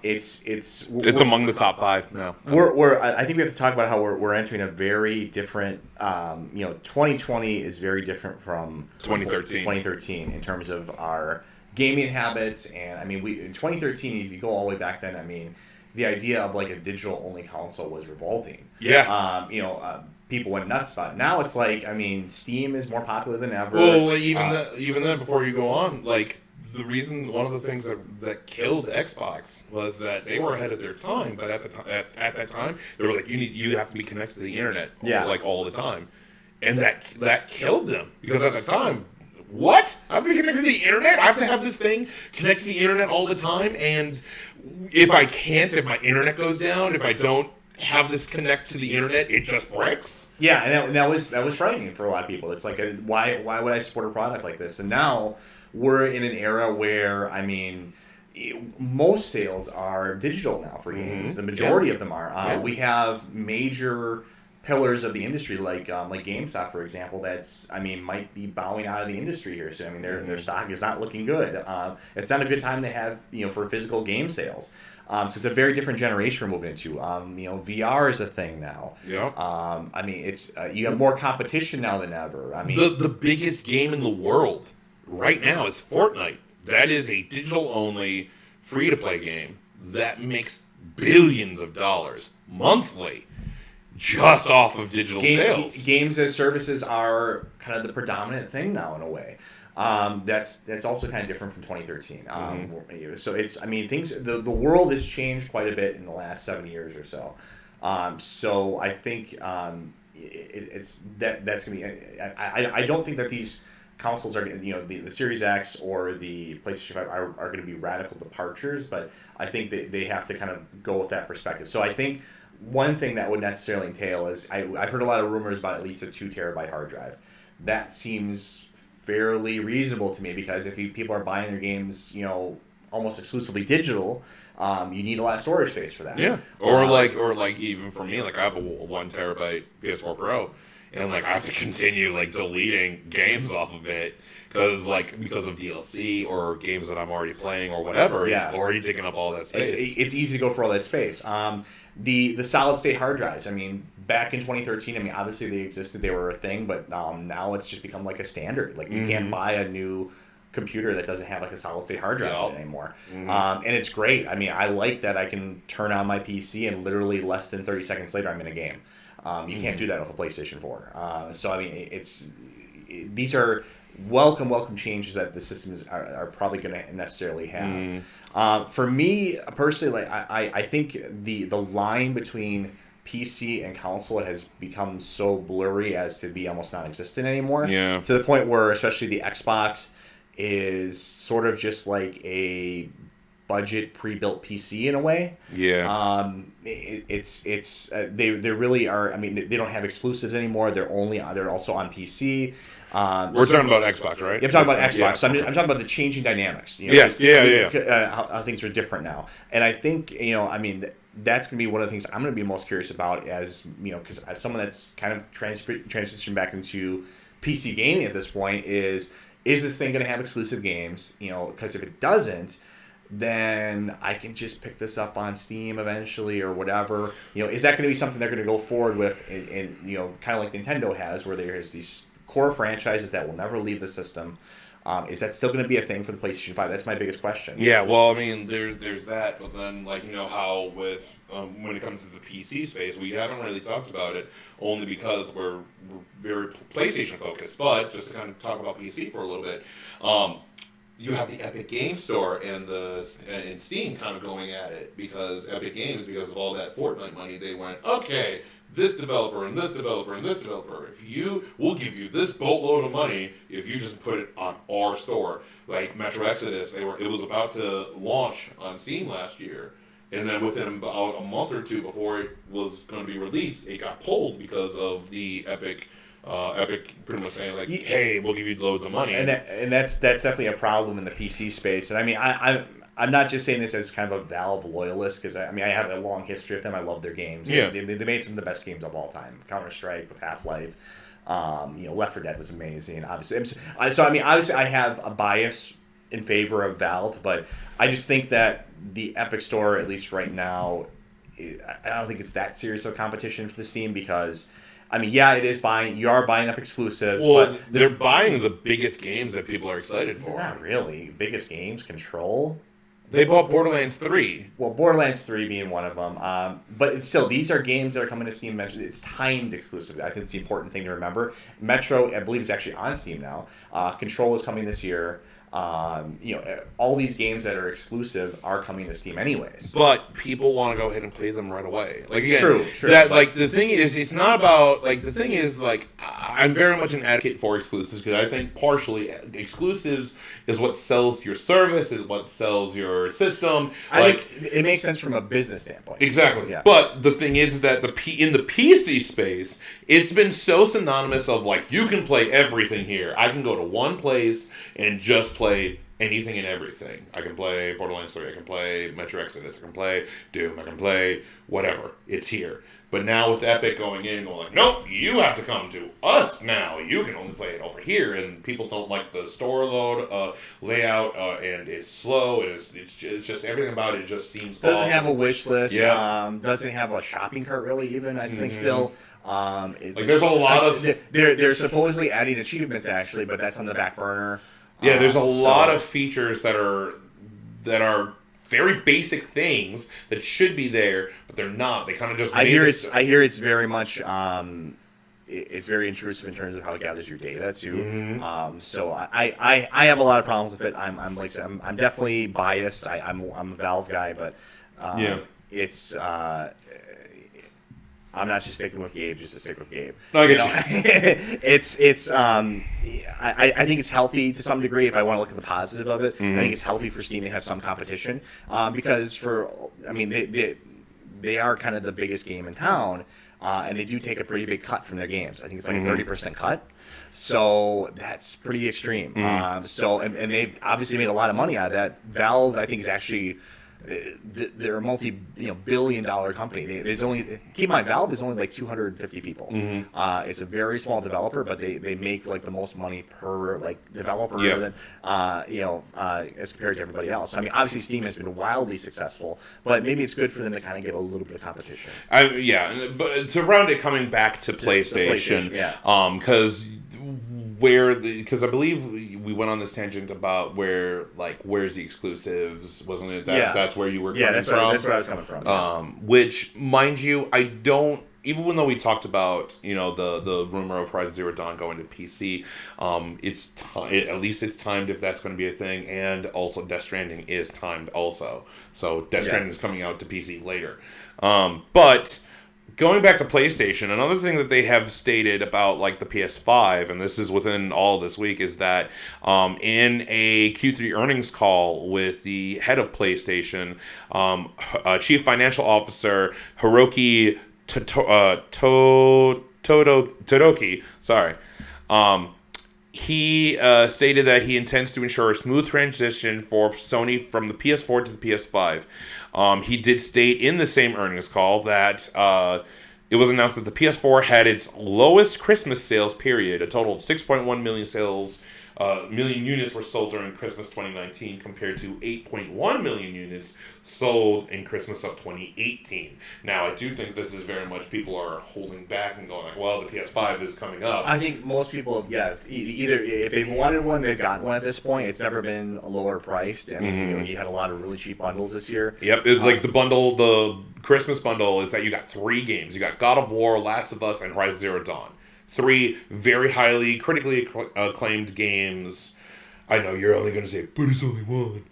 It's among the top 5 now. I think we have to talk about how we're entering a very different. 2020 is very different from 2013 in terms of our gaming habits, and I mean, in 2013, if you go all the way back then, I mean, the idea of like a digital only console was revolting. Yeah. People went nuts about it. Now it's like, I mean, Steam is more popular than ever. Well, like, even then, before you go on, like, one of the things that killed Xbox was that they were ahead of their time, but at that time they were like, you have to be connected to the internet, like all the time, and that killed them because at the time, what? I have to be connected to the internet? I have to have this thing connect to the internet all the time, and if my internet goes down, if I don't have this connect to the internet, it just breaks. Yeah, and that was frightening for a lot of people. It's like, why would I support a product like this? And now we're in an era where, I mean, most sales are digital now for games. The majority of them are. We have major pillars of the industry like GameStop, for example, might be bowing out of the industry here. So I mean, their stock is not looking good. It's not a good time to have for physical game sales. So it's a very different generation we're moving into. VR is a thing now. Yeah. I mean, it's you have more competition now than ever. I mean, the biggest game in the world right now is Fortnite. That is a digital-only, free-to-play game that makes billions of dollars monthly just off of digital sales. Games as services are kind of the predominant thing now in a way. That's also kind of different from 2013. So it's, I mean, the world has changed quite a bit in the last 7 years or so. So I think that's gonna be. I don't think that these consoles are, the Series X or the PlayStation 5 are going to be radical departures, but I think they have to kind of go with that perspective. So I think one thing that would necessarily entail is I've heard a lot of rumors about at least a 2 terabyte hard drive. That seems fairly reasonable to me because if people are buying their games, almost exclusively digital, you need a lot of storage space for that. Yeah. Or like even for me, like I have a 1 terabyte PS4 Pro, and like I have to continue like deleting games off of it because of DLC or games that I'm already playing or whatever. It's already taking up all that space. It's easy to go for all that space. The solid state hard drives. I mean, back in 2013, I mean, obviously they existed, they were a thing, but now it's just become like a standard. Like you can't buy a new computer that doesn't have like a solid state hard drive anymore. And it's great. I mean, I like that I can turn on my PC and literally less than 30 seconds later I'm in a game. You can't do that with a PlayStation 4. So I mean, these are welcome changes that the systems are probably going to necessarily have. For me personally, like I think the line between PC and console has become so blurry as to be almost non-existent anymore. Yeah. To the point where especially the Xbox is sort of just like a budget pre-built PC in a way. Yeah. They really are. I mean, they don't have exclusives anymore. They're also on PC. We're talking about Xbox, right? Yeah, I'm talking about Xbox. Yeah. So I'm talking about the changing dynamics. How things are different now, and I think I mean that's going to be one of the things I'm going to be most curious about as because as someone that's kind of transitioned back into PC gaming at this point is this thing going to have exclusive games? Because if it doesn't, then I can just pick this up on Steam eventually or whatever. Is that going to be something they're going to go forward with and kind of like Nintendo has, where there's these core franchises that will never leave the system? Is that still going to be a thing for the PlayStation 5? That's my biggest question. Yeah, well, I mean, there's that, but then, like, how with when it comes to the PC space, we haven't really talked about it, only because we're very PlayStation focused. But just to kind of talk about PC for a little bit, you have the Epic Game Store and Steam kind of going at it because Epic Games, because of all that Fortnite money, they went, okay, this developer and this developer and this developer, we'll give you this boatload of money if you just put it on our store. Like Metro Exodus, it was about to launch on Steam last year, and then within about a month or two before it was going to be released, it got pulled because of the Epic pretty much saying like, hey, we'll give you loads of money. And that's definitely a problem in the PC space. And I mean, I'm not just saying this as kind of a Valve loyalist, because I have a long history with them. I love their games. Yeah. They made some of the best games of all time. Counter-Strike with Half-Life. Left 4 Dead was amazing. Obviously, obviously I have a bias in favor of Valve, but I just think that the Epic Store, at least right now, I don't think it's that serious of a competition for the Steam, because it is buying. You are buying up exclusives. Well, but they're buying the biggest games that people are excited for. Not really. Biggest games, Control. They bought Borderlands 3. Well, Borderlands 3 being one of them. But it's still, these are games that are coming to Steam. It's timed exclusively. I think it's the important thing to remember. Metro, I believe, is actually on Steam now. Control is coming this year. All these games that are exclusive are coming to Steam anyways. But people want to go ahead and play them right away. Like, again, true. The thing is, it's not about, the thing is, I'm very much an advocate for exclusives, because I think partially exclusives is what sells your service, is what sells your system. I think it makes sense from a business standpoint. Exactly. Yeah. But the thing is that in the PC space, it's been so synonymous of, you can play everything here. I can go to one place and just play anything and everything. I can play Borderlands 3, I can play Metro Exodus, I can play Doom, I can play whatever. It's here. But now with Epic going nope, you have to come to us now. You can only play it over here, and people don't like the store load layout, and it's slow, and it's just everything about it just seems doesn't have a wish list. Yeah. Doesn't have a shopping cart really. Even I think still. There's a lot of they're supposedly adding achievements actually, but that's on the back burner. Yeah, there's a lot of features that are very basic things that should be there, but they're not. They kind of just. I hear it's very much. It's very intrusive in terms of how it gathers your data too. Mm-hmm. So I have a lot of problems with it. I'm definitely biased. I'm a Valve guy, but it's. I'm not just sticking with Gabe just to stick with Gabe. No, I get you. I think it's healthy to some degree if I want to look at the positive of it. I think it's healthy for Steam to have some competition because they are kind of the biggest game in town, and they do take a pretty big cut from their games. I think it's a 30% cut. So that's pretty extreme. And they've obviously made a lot of money out of that. Valve, I think, is actually. They're a multi-billion-dollar company. There's only keep in mind Valve is only 250 people. It's a very small developer, but they make the most money per developer than as compared to everybody else. Obviously Steam has been wildly successful, but maybe it's good for them to kind of get a little bit of competition. But to round it, coming back to PlayStation, because I believe we went on this tangent about where's the exclusives, wasn't it? That's where you were coming from. That's where I was coming from. Which, mind you, I don't. Even though we talked about the rumor of Horizon Zero Dawn going to PC, at least it's timed if that's going to be a thing, and also Death Stranding is timed also. So Death Stranding is coming out to PC later, but. Going back to PlayStation, another thing that they have stated about the PS5, and this is within all of this week, is that in a Q3 earnings call with the head of PlayStation, Chief Financial Officer Hiroki Todoroki, he stated that he intends to ensure a smooth transition for Sony from the PS4 to the PS5. He did state in the same earnings call that it was announced that the PS4 had its lowest Christmas sales period. A total of 6.1 million units were sold during Christmas 2019 compared to 8.1 million units sold in Christmas of 2018. Now, I do think this is very much people are holding back and going well, the PS5 is coming up. I think most people, either if they've wanted one, they've gotten one at this point. It's never been lower priced. You had a lot of really cheap bundles this year. Yep, it's the Christmas bundle is that you got 3 games. You got God of War, Last of Us, and Horizon Zero Dawn. 3 very highly, critically acclaimed games. I know you're only going to say, but it's only one.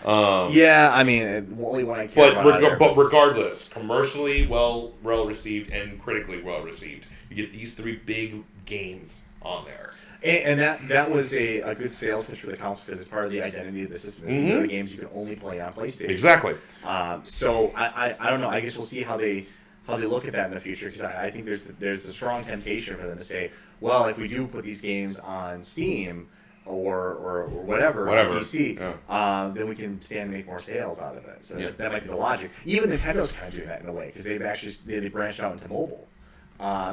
Only one I care about. But regardless, commercially well received and critically well received. You get these 3 big games on there. And that was a good sales pitch for the console because it's part of the identity of the system. These are the games you can only play on PlayStation. Exactly. So I don't know. I guess we'll see how they look at that in the future because I think there's a strong temptation for them to say, well, if we do put these games on Steam, or whatever on PC, then we can stand and make more sales out of it. So that might be the logic. Even Nintendo's kind of doing that in a way because they branched out into mobile.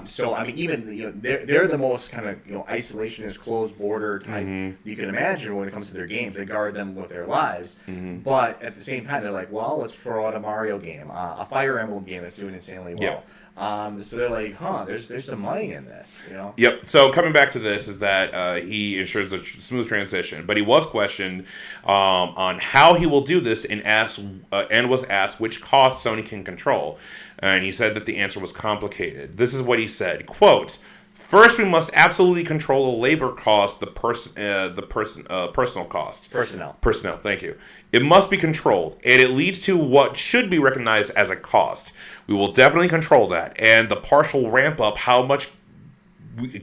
So I mean, even they're the most kind of isolationist, closed border type you can imagine when it comes to their games. They guard them with their lives, but at the same time, they're like, well, let's throw out a Mario game, a Fire Emblem game that's doing insanely well. So they're like, there's some money in this, Yep. So coming back to this is that he ensures a smooth transition, but he was questioned on how he will do this and was asked which costs Sony can control. And he said that the answer was complicated. This is what he said, quote, "First, we must absolutely control the labor cost, personnel cost. Personnel, thank you. It must be controlled, and it leads to what should be recognized as a cost. We will definitely control that, and the partial ramp up, how much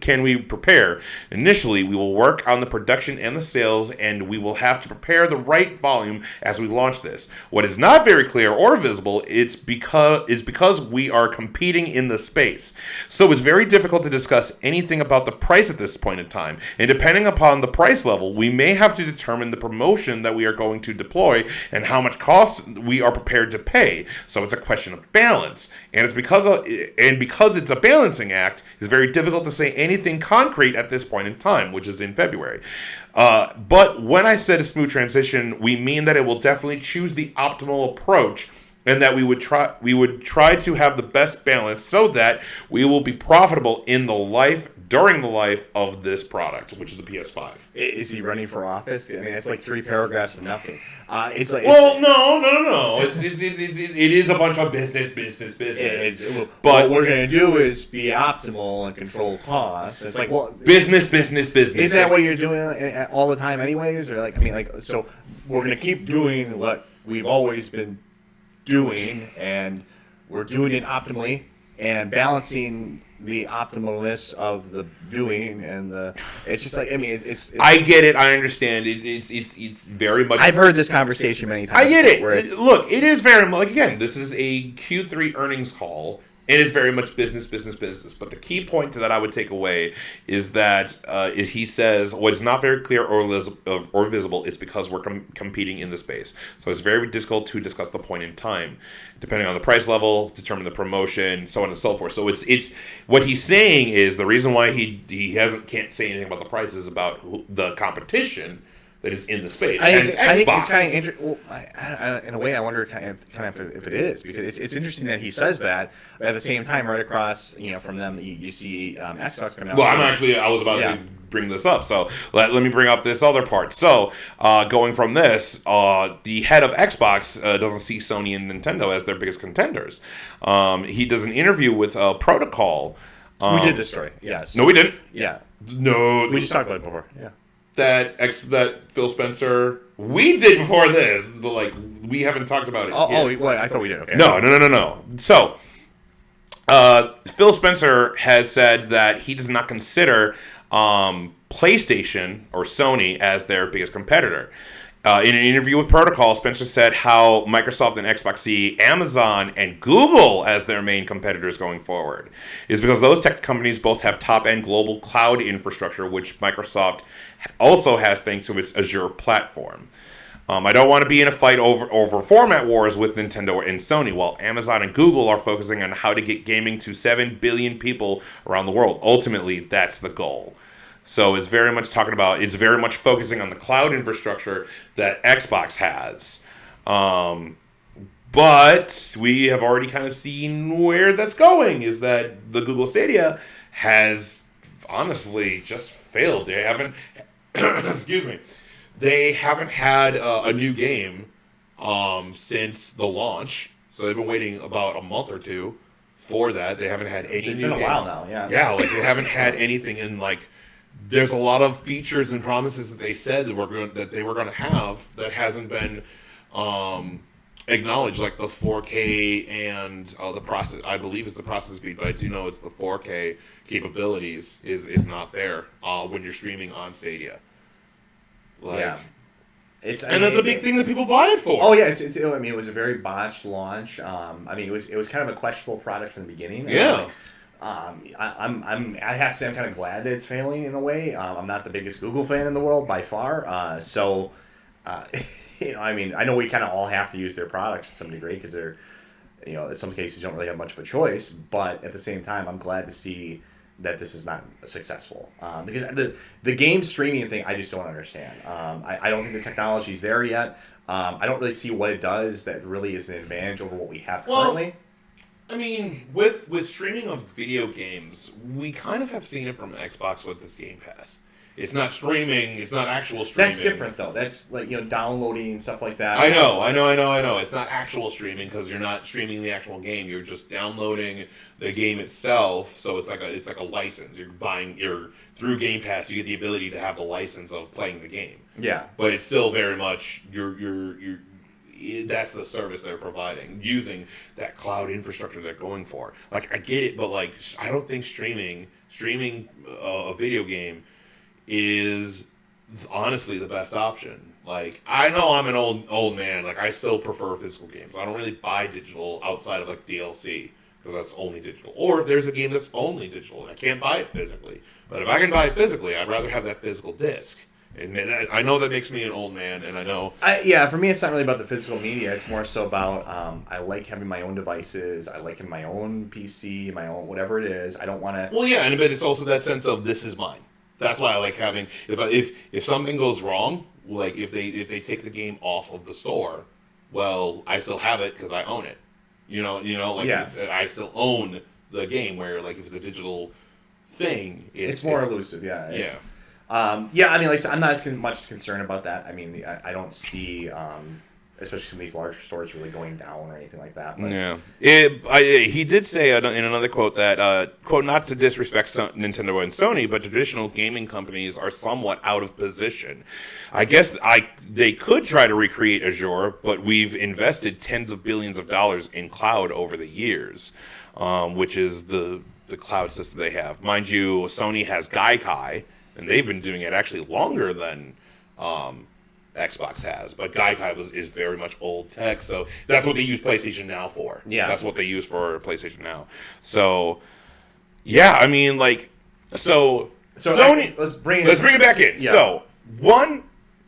can we prepare? Initially, we will work on the production and the sales, and we will have to prepare the right volume as we launch this. What is not very clear or visible is because we are competing in the space. So it's very difficult to discuss anything about the price at this point in time. And depending upon the price level, we may have to determine the promotion that we are going to deploy and how much cost we are prepared to pay. So it's a question of balance. And because it's a balancing act, it's very difficult to say anything concrete at this point in time, which is in February. But when I said a smooth transition, we mean that it will definitely choose the optimal approach, and that we would try to have the best balance so that we will be profitable during the life of this product, which is the PS5. Is he running for office? I mean, it's like 3 paragraphs of nothing. No. It is a bunch of business. But what we're going to do is be optimal and control costs. It's like, well, business. Is that what you're doing all the time, anyways? Or so we're going to keep doing what we've always been doing, and we're doing it optimally and balancing the optimalness of the doing it's just like, I mean, it's I get it. I understand it. It's very much. I've heard this conversation many times. I get it. Look, it is very much, again, this is a Q3 earnings call, and it's very much business. But the key point to that I would take away is that if he says what is not very clear or visible, it's because we're competing in the space. So it's very difficult to discuss the point in time, depending on the price level, determine the promotion, so on and so forth. So it's what he's saying is the reason why he can't say anything about the prices about the competition that is in the space. I think it's kind of interesting. Well, in a way, I wonder kind of if it is, because it's interesting that he says that, but at the same time, right across from them, you see Xbox coming out. Well, I was about to bring this up, so let me bring up this other part. So, going from this, the head of Xbox doesn't see Sony and Nintendo as their biggest contenders. He does an interview with Protocol. We did this story. Yes. No, we didn't. Yeah. No. We just talked about it before. Yeah. That Phil Spencer, we did before this, but we haven't talked about it. Well, I thought we did. Okay. No. So, Phil Spencer has said that he does not consider PlayStation or Sony as their biggest competitor. In an interview with Protocol, Spencer said how Microsoft and Xbox see Amazon and Google as their main competitors going forward. It's because those tech companies both have top-end global cloud infrastructure, which Microsoft also has thanks to its Azure platform. I don't want to be in a fight over format wars with Nintendo and Sony, while Amazon and Google are focusing on how to get gaming to 7 billion people around the world. Ultimately, that's the goal. So it's very much focusing on the cloud infrastructure that Xbox has. But we have already kind of seen where that's going, is that the Google Stadia has honestly just failed. They haven't, they haven't had a new game since the launch. So they've been waiting about a month or two for that. They haven't had any new game. It's been a while now, yeah. Yeah, they haven't had anything in there's a lot of features and promises that they said that they were going to have that hasn't been acknowledged, like the 4K and the process. I believe it's the process speed, but I do know it's the 4K capabilities is not there when you're streaming on Stadia. Yeah. That's a big thing that people buy it for. Oh yeah, it was a very botched launch. It was kind of a questionable product from the beginning. Yeah. I have to say I'm kind of glad that it's failing in a way. I'm not the biggest Google fan in the world by far. I mean, I know we kind of all have to use their products to some degree because they're, in some cases you don't really have much of a choice. But at the same time, I'm glad to see that this is not successful because the game streaming thing I just don't understand. I don't think the technology's there yet. I don't really see what it does that really is an advantage over what we have currently. I mean, with streaming of video games, we kind of have seen it from Xbox with this Game Pass. It's not streaming. It's not actual streaming. That's different, though. That's like downloading and stuff like that. I know. It's not actual streaming because you're not streaming the actual game. You're just downloading the game itself. So it's like a license. You're through Game Pass. You get the ability to have the license of playing the game. Yeah. But it's still very much that's the service they're providing using that cloud infrastructure they're going for. Like I get it, but like I don't think streaming a video game is honestly the best option. Like I know I'm an old man. Like I still prefer physical games. I don't really buy digital outside of like DLC because that's only digital. Or if there's a game that's only digital, I can't buy it physically. But if I can buy it physically, I'd rather have that physical disc. And I know that makes me an old man, and I know. For me, it's not really about the physical media. It's more so about I like having my own devices. I like having my own PC, my own whatever it is. I don't want to. Well, yeah, but it's also that sense of this is mine. That's why I like having. If something goes wrong, like if they take the game off of the store, well, I still have it because I own it. I still own the game. Where like if it's a digital thing, it's more elusive. Yeah. Yeah. I mean, like I'm not as much concerned about that. I mean, I don't see, especially some of these larger stores really going down or anything like that. But. Yeah, he did say in another quote that quote not to disrespect Nintendo and Sony, but traditional gaming companies are somewhat out of position. I guess they could try to recreate Azure, but we've invested tens of billions of dollars in cloud over the years, which is the cloud system they have. Mind you, Sony has Gaikai. And they've been doing it actually longer than Xbox has. But Gaikai is very much old tech, so that's what they use PlayStation Now for. Yeah. That's what they use for PlayStation Now. So, yeah, I mean, like, so Sony... Let's bring it back in. Yeah. So,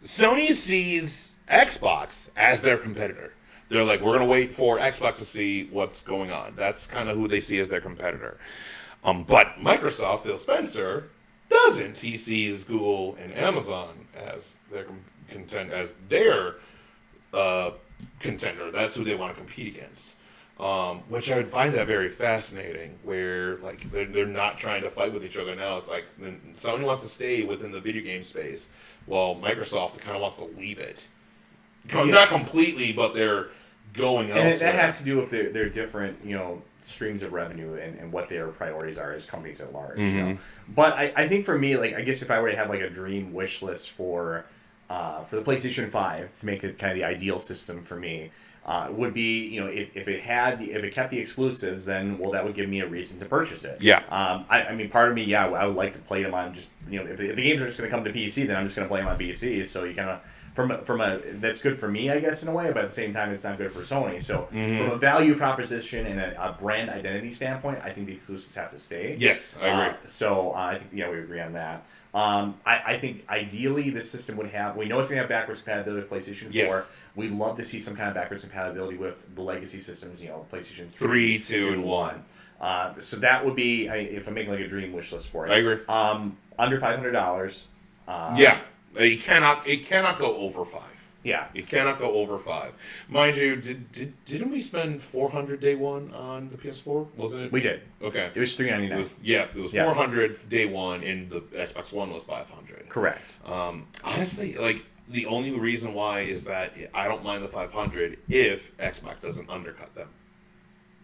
Sony sees Xbox as their competitor. They're like, we're going to wait for Xbox to see what's going on. That's kind of who they see as their competitor. But Microsoft, Phil Spencer... doesn't. He sees Google and Amazon as their contender. That's who they want to compete against. Which I would find that very fascinating. Where like they're not trying to fight with each other now. It's like Sony wants to stay within the video game space, while Microsoft kind of wants to leave it. Not completely, but they're going elsewhere. And that has to do with their different, streams of revenue and what their priorities are as companies at large. Mm-hmm. But I think for me, like I guess if I were to have like a dream wish list for the PlayStation 5 to make it kind of the ideal system for me, would be if it kept the exclusives, then that would give me a reason to purchase it. Yeah. I mean, part of me, I would like to play them on just if the games are just going to come to PC, then I'm just going to play them on PC. So you kind of. From a that's good for me, I guess, in a way, but at the same time, it's not good for Sony. So from a value proposition and a brand identity standpoint, I think the exclusives have to stay. Yes, I agree. So I think we agree on that. I think ideally this system would have. We know it's going to have backwards compatibility with PlayStation 4. Yes. We'd love to see some kind of backwards compatibility with the legacy systems. PlayStation 3, 2, and 1. So that would be if I'm making like a dream wish list for it. I agree. Under $500. Yeah. It cannot go over 5. Yeah. It cannot go over 5. Mind you, didn't we spend $400 day one on the PS4? Wasn't it? We did. Okay. It was $399. It was $400 day one, and the Xbox One was $500. Correct. Honestly, like the only reason why is that I don't mind the $500 if Xbox doesn't undercut them.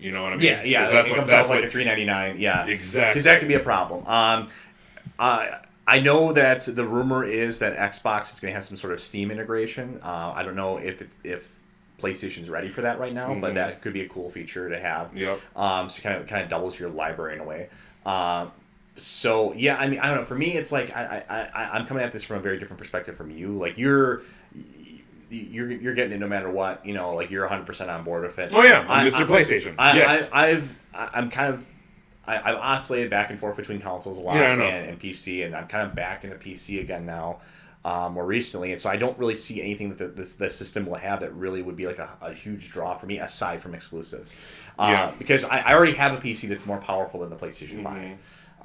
You know what I mean? Yeah. It comes out like a $399. Yeah. Exactly. Because that could be a problem. I know that the rumor is that Xbox is going to have some sort of Steam integration. I don't know if PlayStation's ready for that right now, but that could be a cool feature to have. Yep. So kind of doubles your library in a way. So yeah, I mean, I don't know. For me, it's like I'm coming at this from a very different perspective from you. Like you're getting it no matter what. Like you're 100% on board with it. Oh yeah, Mr. PlayStation. I'm kind of I've oscillated back and forth between consoles a lot and PC, and I'm kind of back into PC again now. More recently, and so I don't really see anything that the system will have that really would be like a huge draw for me aside from exclusives. Because I already have a PC that's more powerful than the PlayStation 5.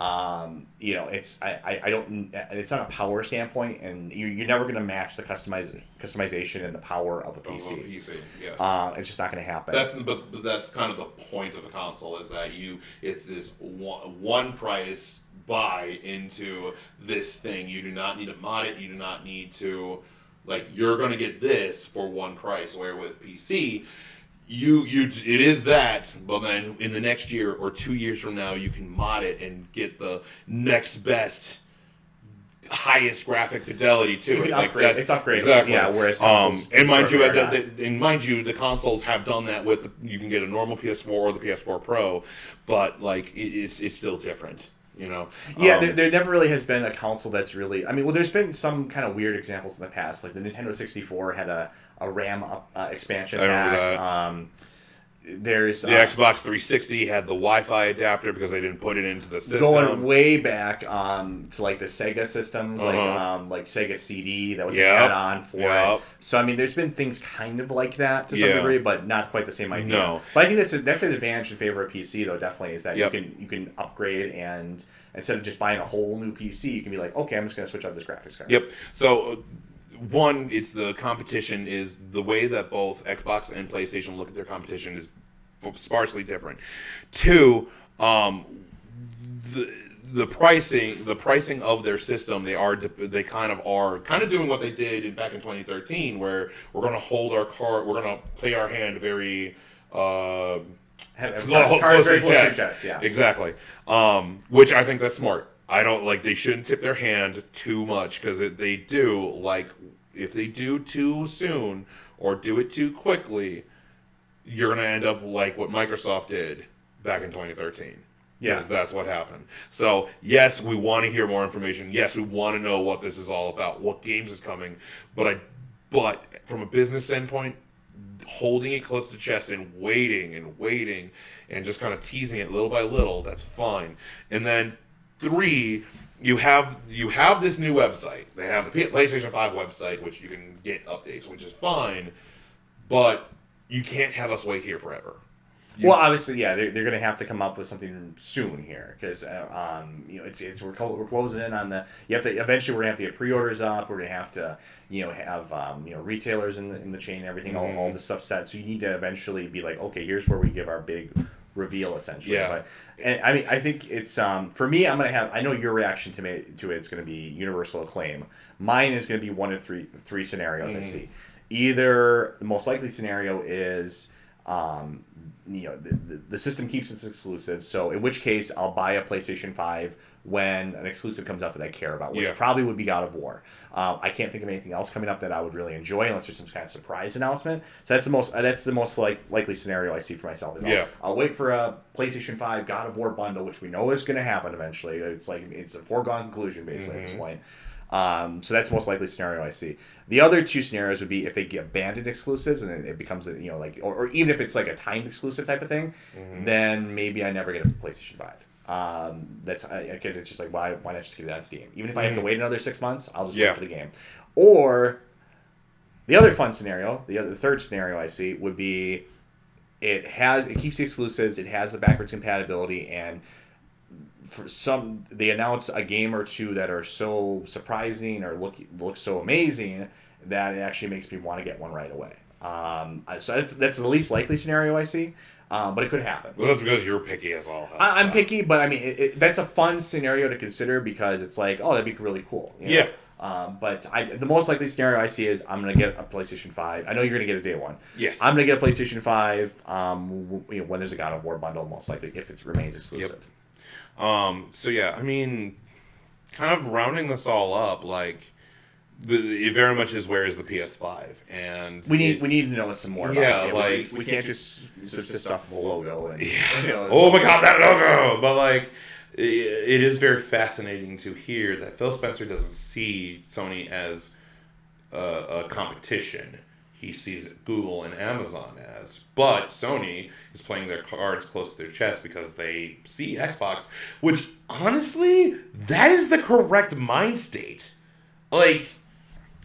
I don't. It's not a power standpoint, and you're never going to match the customization and the power of a PC. Yes. It's just not going to happen. But that's kind of the point of a console is that it's this one price buy into this thing. You do not need to mod it. You do not need to you're going to get this for one price. Where with PC. It is that, but then in the next year or 2 years from now, you can mod it and get the next best, highest graphic fidelity to it. It's upgraded. Exactly. Yeah. Whereas and mind you, the consoles have done that with. You can get a normal PS4 or the PS4 Pro, but it's still different. There never really has been a console that's really. I mean, well, there's been some kind of weird examples in the past. Like the Nintendo 64 had a RAM expansion pack. There's the Xbox 360 had the Wi-Fi adapter because they didn't put it into the system. Going way back to the Sega systems, like Sega CD, that was an add-on for it. So I mean, there's been things kind of like that to some degree, but not quite the same idea. No, but I think that's an advantage in favor of PC though. Definitely is that you can upgrade, and instead of just buying a whole new PC, you can be like, okay, I'm just going to switch out this graphics card. Yep. So. One, it's the competition is the way that both Xbox and PlayStation look at their competition is sparsely different. Two, the pricing of their system, they kind of doing what they did back in 2013, where we're going to hold our card, we're going to play our hand very close to the chest. Yeah, exactly. Which I think that's smart. I don't they shouldn't tip their hand too much because if they do too soon or do it too quickly, you're going to end up like what Microsoft did back in 2013. Yes, that's what happened. So, yes, we want to hear more information. Yes, we want to know what this is all about, what games is coming. But from a business standpoint, holding it close to the chest and waiting and just kind of teasing it little by little, that's fine. And then 3, you have this new website. They have the PlayStation 5 website, which you can get updates, which is fine, but you can't have us wait here forever. Well, obviously, they're going to have to come up with something soon here because we're closing in on the. Eventually we're going to have to get pre-orders up. We're going to have to have retailers in the chain, everything, all this stuff set. So you need to eventually be like, okay, here's where we give our big reveal essentially. Yeah. And I mean, I think it's for me. I'm gonna have. I know your reaction to it's gonna be universal acclaim. Mine is gonna be one of three scenarios I see. Either the most likely scenario is, the system keeps its exclusive. So in which case I'll buy a PlayStation 5 when an exclusive comes out that I care about, which probably would be God of War. I can't think of anything else coming up that I would really enjoy unless there's some kind of surprise announcement. So that's the most likely scenario I see for myself. I'll wait for a PlayStation 5 God of War bundle, which we know is going to happen eventually. It's a foregone conclusion basically at this point. So that's the most likely scenario I see. The other two scenarios would be if they get banded exclusives and it becomes or even if it's like a timed exclusive type of thing, then maybe I never get a PlayStation 5. That's because it's just like why not just get it on Steam? Even if I have to wait another 6 months, I'll just wait for the game. Or the other fun scenario, the third scenario I see would be it keeps the exclusives, it has the backwards compatibility, and for some they announce a game or two that are so surprising or look so amazing that it actually makes me want to get one right away. So that's the least likely scenario I see. But it could happen. Well, that's because you're picky as all. I'm picky, but I mean, that's a fun scenario to consider because it's like, oh, that'd be really cool. Yeah. But the most likely scenario I see is I'm going to get a PlayStation 5. I know you're going to get a day one. Yes. I'm going to get a PlayStation 5 when there's a God of War bundle, most likely, if it remains exclusive. Yep. So, yeah, I mean, kind of rounding this all up, it very much is where is the PS5, and we need to know some more. About it. We can't just subsist off of a logo. And, oh my God, that logo! But it is very fascinating to hear that Phil Spencer doesn't see Sony as a competition. he sees Google and Amazon as. But Sony is playing their cards close to their chest because they see Xbox, which honestly, that is the correct mind state. Like,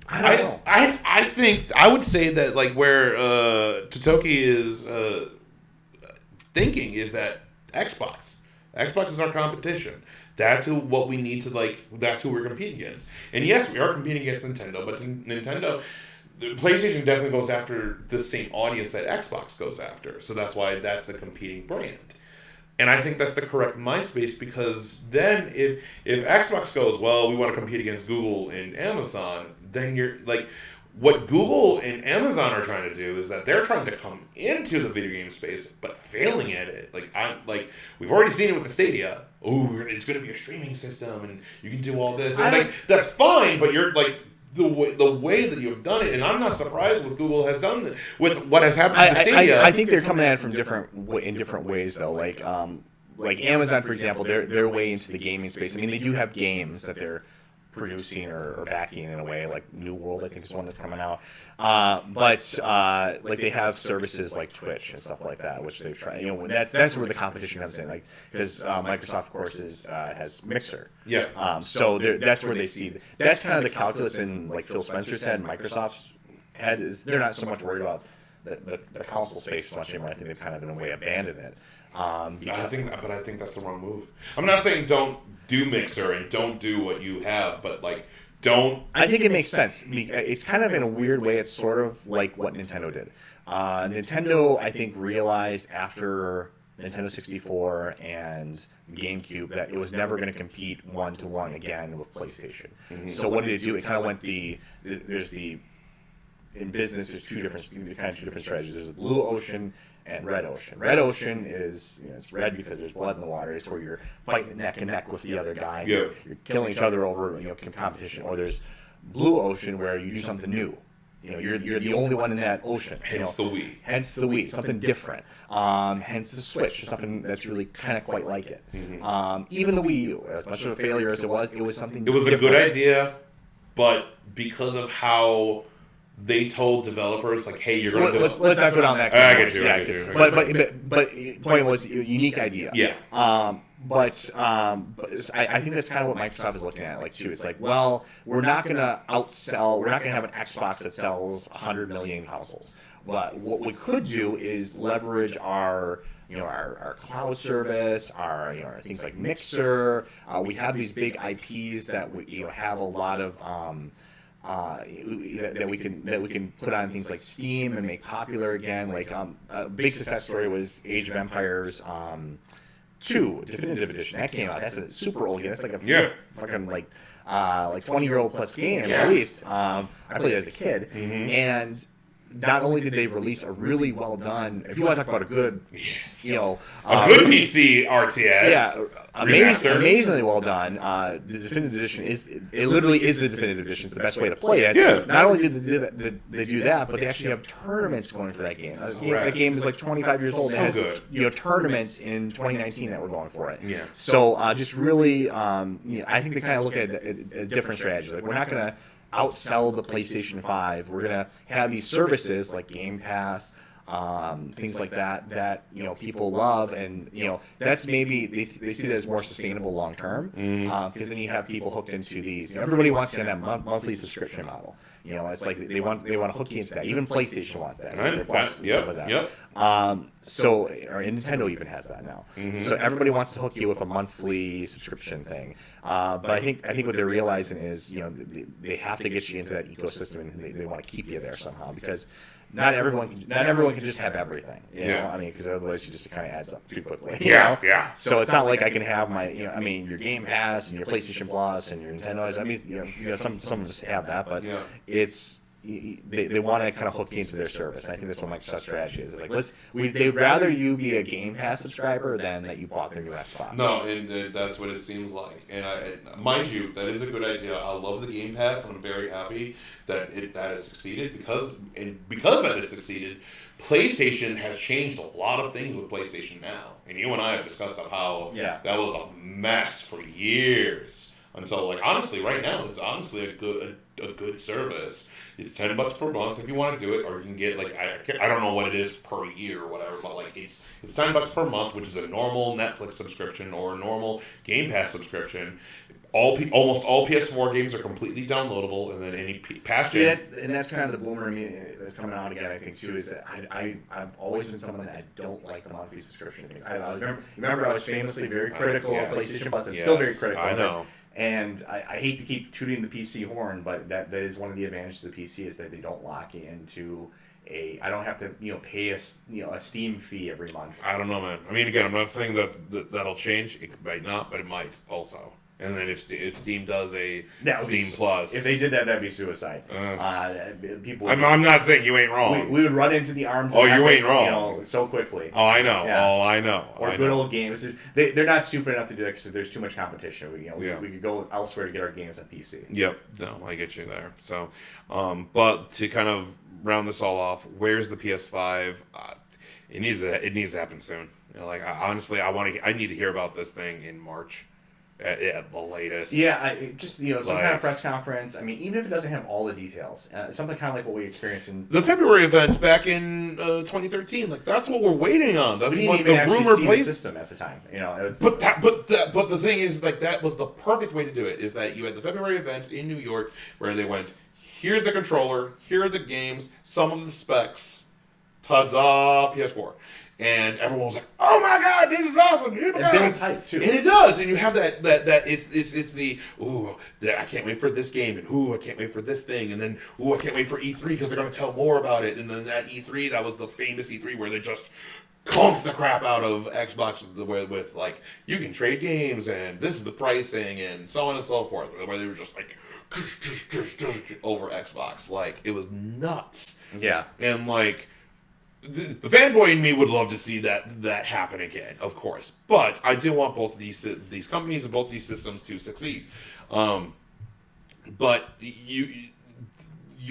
I don't know. I think I would say that like where Totoki is thinking is that Xbox is our competition. That's what we need to like. That's who we're competing against. And yes, we are competing against Nintendo, but Nintendo, the PlayStation definitely goes after the same audience that Xbox goes after. So that's why that's the competing brand. And I think that's the correct mind space, because then if Xbox goes, well, we want to compete against Google and Amazon, then you're like, what Google and Amazon are trying to do is that they're trying to come into the video game space, but failing at it. Like we've already seen it with the Stadia. Oh, it's going to be a streaming system, and you can do all this. And like that's fine, but you're like the way that you've done it, and I'm not surprised what Google has done with what has happened to Stadia. I think they're coming at it from different ways though. Like Amazon, for example, they're way into the gaming space. I mean, they do have games that they're producing or backing in a way, like New World, I think is one that's coming out. But like they have services like Twitch and stuff like that, which they've tried. You know, that's where the competition comes in, like because Microsoft, of course, has Mixer. Yeah. So that's where they see. That's kind of the calculus in like Phil Spencer's head and Microsoft's head is they're not so much worried about the console space so much anymore. I think they've kind of in a way abandoned it. I think that's the wrong move. I'm not saying don't do Mixer and don't do what you have, but like don't. I think it makes sense. It's kind of in a weird way. It's sort of like what Nintendo did. Nintendo, I think, realized after Nintendo 64 and GameCube that it was never going to compete 1-to-1 again with PlayStation. Mm-hmm. So what did it do? It kind of went in business, there's two different strategies. There's the blue ocean and red ocean. Red ocean is, it's red because there's blood in the water. It's where you're fighting neck and neck with the other guy. Yeah. You're killing each other over, competition. Or there's blue ocean where you do something new. You're the only one in that ocean. Hence the Wii. Hence the Wii, something different. Hence the Switch, something that's really kind of quite like it. Mm-hmm. Even the Wii U, as much of a failure as it was something. It was different. A good idea, but because of how they told developers, like, "Hey, you're going to let's not go down that. I get you. But point was a unique idea. Yeah. But I think that's kind of what Microsoft is looking at, like too. It's like, well, we're not going to outsell. We're not going to have an Xbox that sells 100 million consoles. But what we could do is leverage our cloud service, our things like Mixer. We have these big IPs that we have a lot of. That we can put on things like Steam and make popular again. Like a big success story was Age of Empires 2 Definitive Edition. That came out. That's a super old game. That's like a fucking like 20-year-old plus game at least. I played it as a kid, and not only did they release a really well done, if you want to talk about a good, a good PC RTS, amazingly well done. The Definitive Edition literally is the Definitive Edition. It's the best way to play it. Yeah. Not only did they do that, but they actually have tournaments going for that game. That game is like 25 years old. So and good. Has, tournaments in 2019 that were going for it. Yeah. So just really, I think they kind of look at a different strategy. Like we're not going to outsell the PlayStation 5. We're going to have these services like Game Pass, things like that people love, and that's maybe they see that as more sustainable long term, because then you have people hooked into these. Everybody wants to have that monthly subscription model. It's like they want to hook you into that. Even PlayStation wants that. So Nintendo even has that now. Mm-hmm. So everybody wants to hook you with a monthly subscription thing. But I think what they're realizing is they have to get you into that ecosystem, and they want to keep you there somehow, because not everyone can just have everything. Because otherwise you just kind of adds up too quickly. Yeah. So it's not like I can have my your Game Pass and your PlayStation Plus and your Nintendo. Some of us have that, but it's. They want to kind of hook you into their service. And I think that's what Microsoft's strategy is. It's like they'd rather you be a Game Pass subscriber than that you bought their new Xbox. No, and that's what it seems like. And mind you, that is a good idea. I love the Game Pass, and I'm very happy that has succeeded because that has succeeded. PlayStation has changed a lot of things with PlayStation Now, and you and I have discussed how that was a mess for years. Until honestly, right now it's honestly a a good service. It's $10 per month if you want to do it, or you can get like I don't know what it is per year or whatever, but like it's $10 per month, which is a normal Netflix subscription or a normal Game Pass subscription. Almost all PS4 games are completely downloadable, and then any past that's kind of the boomer in me that's coming out again. I think too is that I've always been someone that I don't like the monthly subscription things. I remember I was famously very critical of PlayStation Plus. I'm still very critical. I know. And I hate to keep tooting the PC horn, but that is one of the advantages of PC is that they don't lock into I don't have to pay a Steam fee every month. I don't know, man. I mean, again, I'm not saying that'll change. It might not, but it might also. And then if Steam does a Steam Plus, if they did that, that'd be suicide. People. I'm not saying you ain't wrong. We would run into the arms. Oh, you ain't wrong. So quickly. Oh, I know. Yeah. Oh, I know. Or good old games. They're not stupid enough to do that because there's too much competition. We could go elsewhere to get our games on PC. Yep. No, I get you there. So, but to kind of round this all off, where's the PS5? It needs to happen soon. Honestly, I need to hear about this thing in March. At the latest. Yeah, some kind of press conference. I mean, even if it doesn't have all the details, something kind of like what we experienced in the February events back in 2013. Like that's what we're waiting on. That's we what didn't even the rumor see played. The system at the time. But the thing is, like that was the perfect way to do it. Is that you had the February event in New York where they went, here's the controller, here are the games, some of the specs, ta-da, PS4. And everyone was like, "Oh my God, this is awesome!" It builds hype too, and it does. And you have that it's the I can't wait for this game, and I can't wait for this thing, and then I can't wait for E3 because they're going to tell more about it. And then that E3, that was the famous E3 where they just conked the crap out of Xbox with like you can trade games and this is the pricing and so on and so forth. Where they were just like over Xbox, like it was nuts. Yeah, and like. The fanboy in me would love to see that happen again, of course. But I do want both of these companies and both these systems to succeed. But you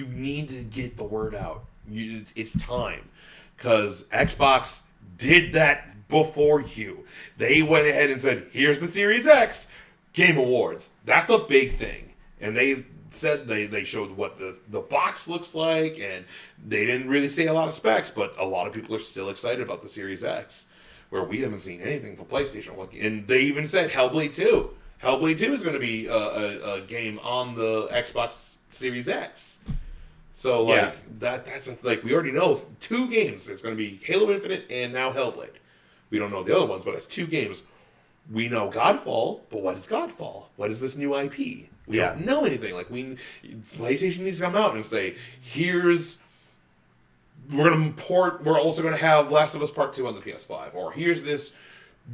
need to get the word out. It's time. Because Xbox did that before you. They went ahead and said, here's the Series X Game Awards. That's a big thing. And they said they showed what the box looks like, and they didn't really say a lot of specs, but a lot of people are still excited about the Series X, where we haven't seen anything for PlayStation. And they even said Hellblade 2. Hellblade 2 is going to be a game on the Xbox Series X. So that's we already know 2 games. It's going to be Halo Infinite and now Hellblade. We don't know the other ones, but it's 2 games. We know Godfall, but what is Godfall? What is this new IP? We don't know anything. PlayStation needs to come out and say, we're also going to have Last of Us Part 2 on the PS5. Or here's this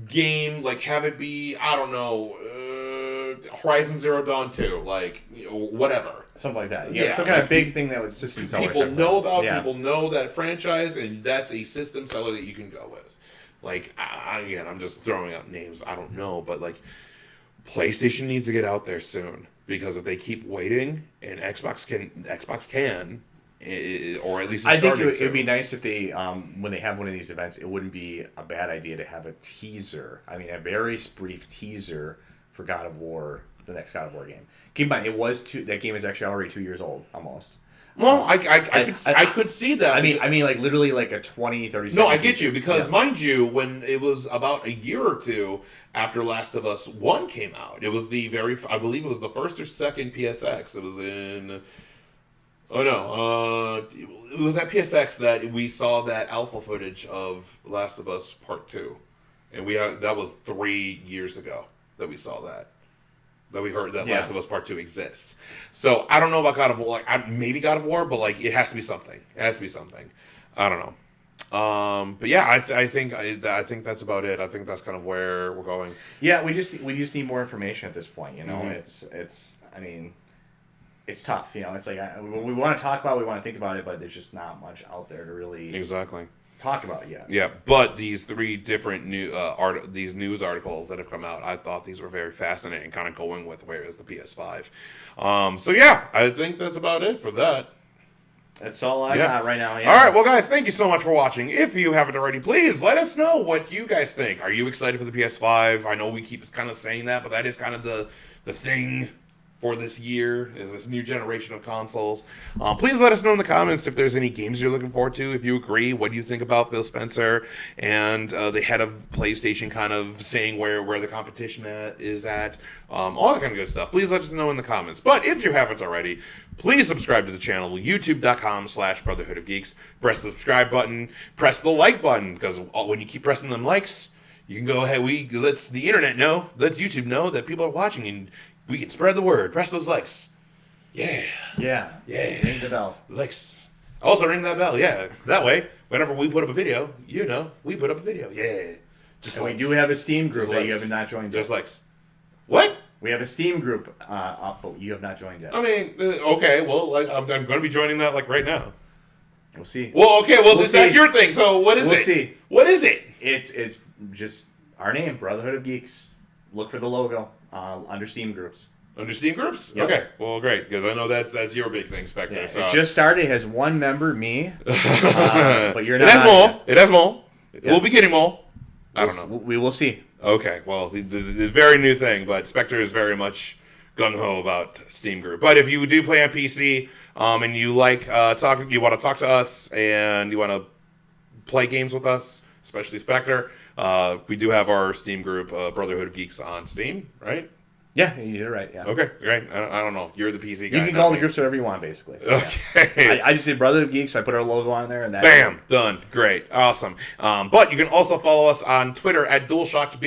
game, have it be, I don't know, Horizon Zero Dawn 2, whatever. Something like that. Yeah, some kind of big thing that would system seller. People know about, people know that franchise, and that's a system seller that you can go with. Again, I'm just throwing out names. I don't know, but PlayStation needs to get out there soon, because if they keep waiting, and Xbox can, or at least I think it would be nice if they, when they have one of these events, it wouldn't be a bad idea to have a teaser. I mean, a very brief teaser for God of War, the next God of War game. Keep in mind, that game is actually already 2 years old, almost. Well, I could see that. I mean, literally a 20, 30 seconds. No, I get you, because mind you, when it was about a year or two after Last of Us 1 came out, it was I believe it was the first or second PSX. It was in, it was at PSX that we saw that alpha footage of Last of Us Part 2. And that was 3 years ago that we saw that we heard that Last of Us Part 2 exists. So I don't know about God of War. Maybe God of War, but it has to be something. It has to be something. I don't know. But yeah, I think that's about it. I think that's kind of where we're going. Yeah, we just need more information at this point. Mm-hmm. It's tough. It's we want to talk about it, we want to think about it, but there's just not much out there to really talk about yet. Yeah, but these 3 different these news articles that have come out, I thought these were very fascinating, kind of going with where is the PS5. So yeah, I think that's about it for that. That's all I got right now. Yeah. All right, well, guys, thank you so much for watching. If you haven't already, please let us know what you guys think. Are you excited for the PS5? I know we keep kind of saying that, but that is kind of the thing for this year, is this new generation of consoles. Please let us know in the comments if there's any games you're looking forward to. If you agree, what do you think about Phil Spencer and the head of PlayStation kind of saying where the competition is at, all that kind of good stuff. Please let us know in the comments. But if you haven't already, please subscribe to the channel, youtube.com/Brotherhood of Geeks. Press the subscribe button, press the like button, because when you keep pressing them likes, you can go ahead, let's the internet know, let's YouTube know that people are watching, and we can spread the word. Press those likes. Yeah. Yeah. Ring the bell. Likes. Also ring that bell, yeah. That way, whenever we put up a video, we put up a video. Yeah. Just and likes. We do have a Steam group that you have not joined yet. Just likes. What? We have a Steam group up, but you have not joined yet. I mean, okay, well, I'm going to be joining that, right now. We'll see. Well, okay, that's your thing, so what is it? We'll see. What is it? It's just our name, Brotherhood of Geeks. Look for the logo under Steam groups. Under Steam groups? Yep. Okay, well, great, because I know that's your big thing, Spectre. Yeah, so. It just started. It has one member, me. But you're not. It has more. Yep. We'll be getting more. I don't know. We will see. Okay, well, this is a very new thing, but Spectre is very much gung-ho about Steam Group. But if you do play on PC, and you you want to talk to us, and you want to play games with us, especially Spectre, we do have our Steam group, Brotherhood of Geeks, on Steam, right? Yeah, you're right. Yeah. Okay, great. I don't know. You're the PC guy. You can call the groups whatever you want, basically. So, okay. Yeah. I just did Brotherhood of Geeks. I put our logo on there, and that's bam, done. Great, awesome. But you can also follow us on Twitter at Dualshock'd.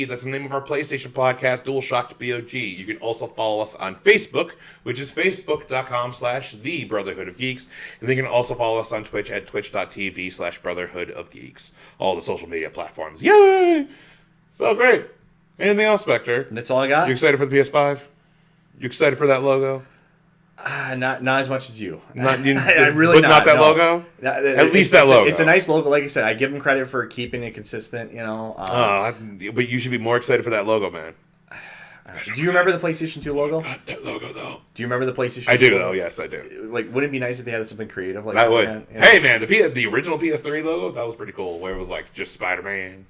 That's the name of our PlayStation podcast, Dualshock'd. You can also follow us on Facebook, which is facebook.com/The Brotherhood of Geeks, and then you can also follow us on Twitch at twitch.tv/Brotherhood of Geeks. All the social media platforms. Yay! So great. Anything else, Spectre? That's all I got. You excited for the PS5? You excited for that logo? Not as much as you. Not you. I really but not that logo. At least that logo. It's a nice logo. Like I said, I give them credit for keeping it consistent. But you should be more excited for that logo, man. Do you remember the PlayStation 2 logo? That logo, though. Do you remember the PlayStation? I do, though. Yes, I do. Wouldn't it be nice if they had something creative like that? Would. Yeah. Hey, man, the original PS3 logo, that was pretty cool. Where it was just Spider-Man.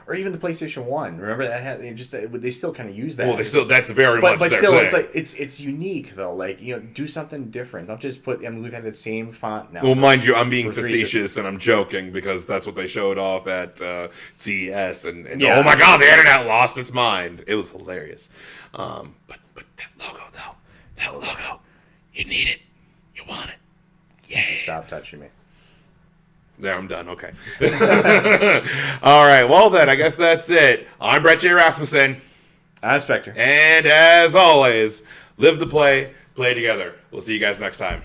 Or even the PlayStation 1. Remember that had they still kind of use that. Well, that's very much but their still, thing. it's unique though. Do something different. Don't just put. I mean, we've had the same font now. Well, mind you, I'm being facetious and I'm joking because that's what they showed off at CES, and yeah. Oh my God, the internet lost its mind. It was hilarious. But that logo though, that logo, you need it, you want it. Yeah. Stop touching me. There, I'm done. Okay. All right. Well, then, I guess that's it. I'm Brett J. Rasmussen. I'm Spectre. And as always, live to play together. We'll see you guys next time.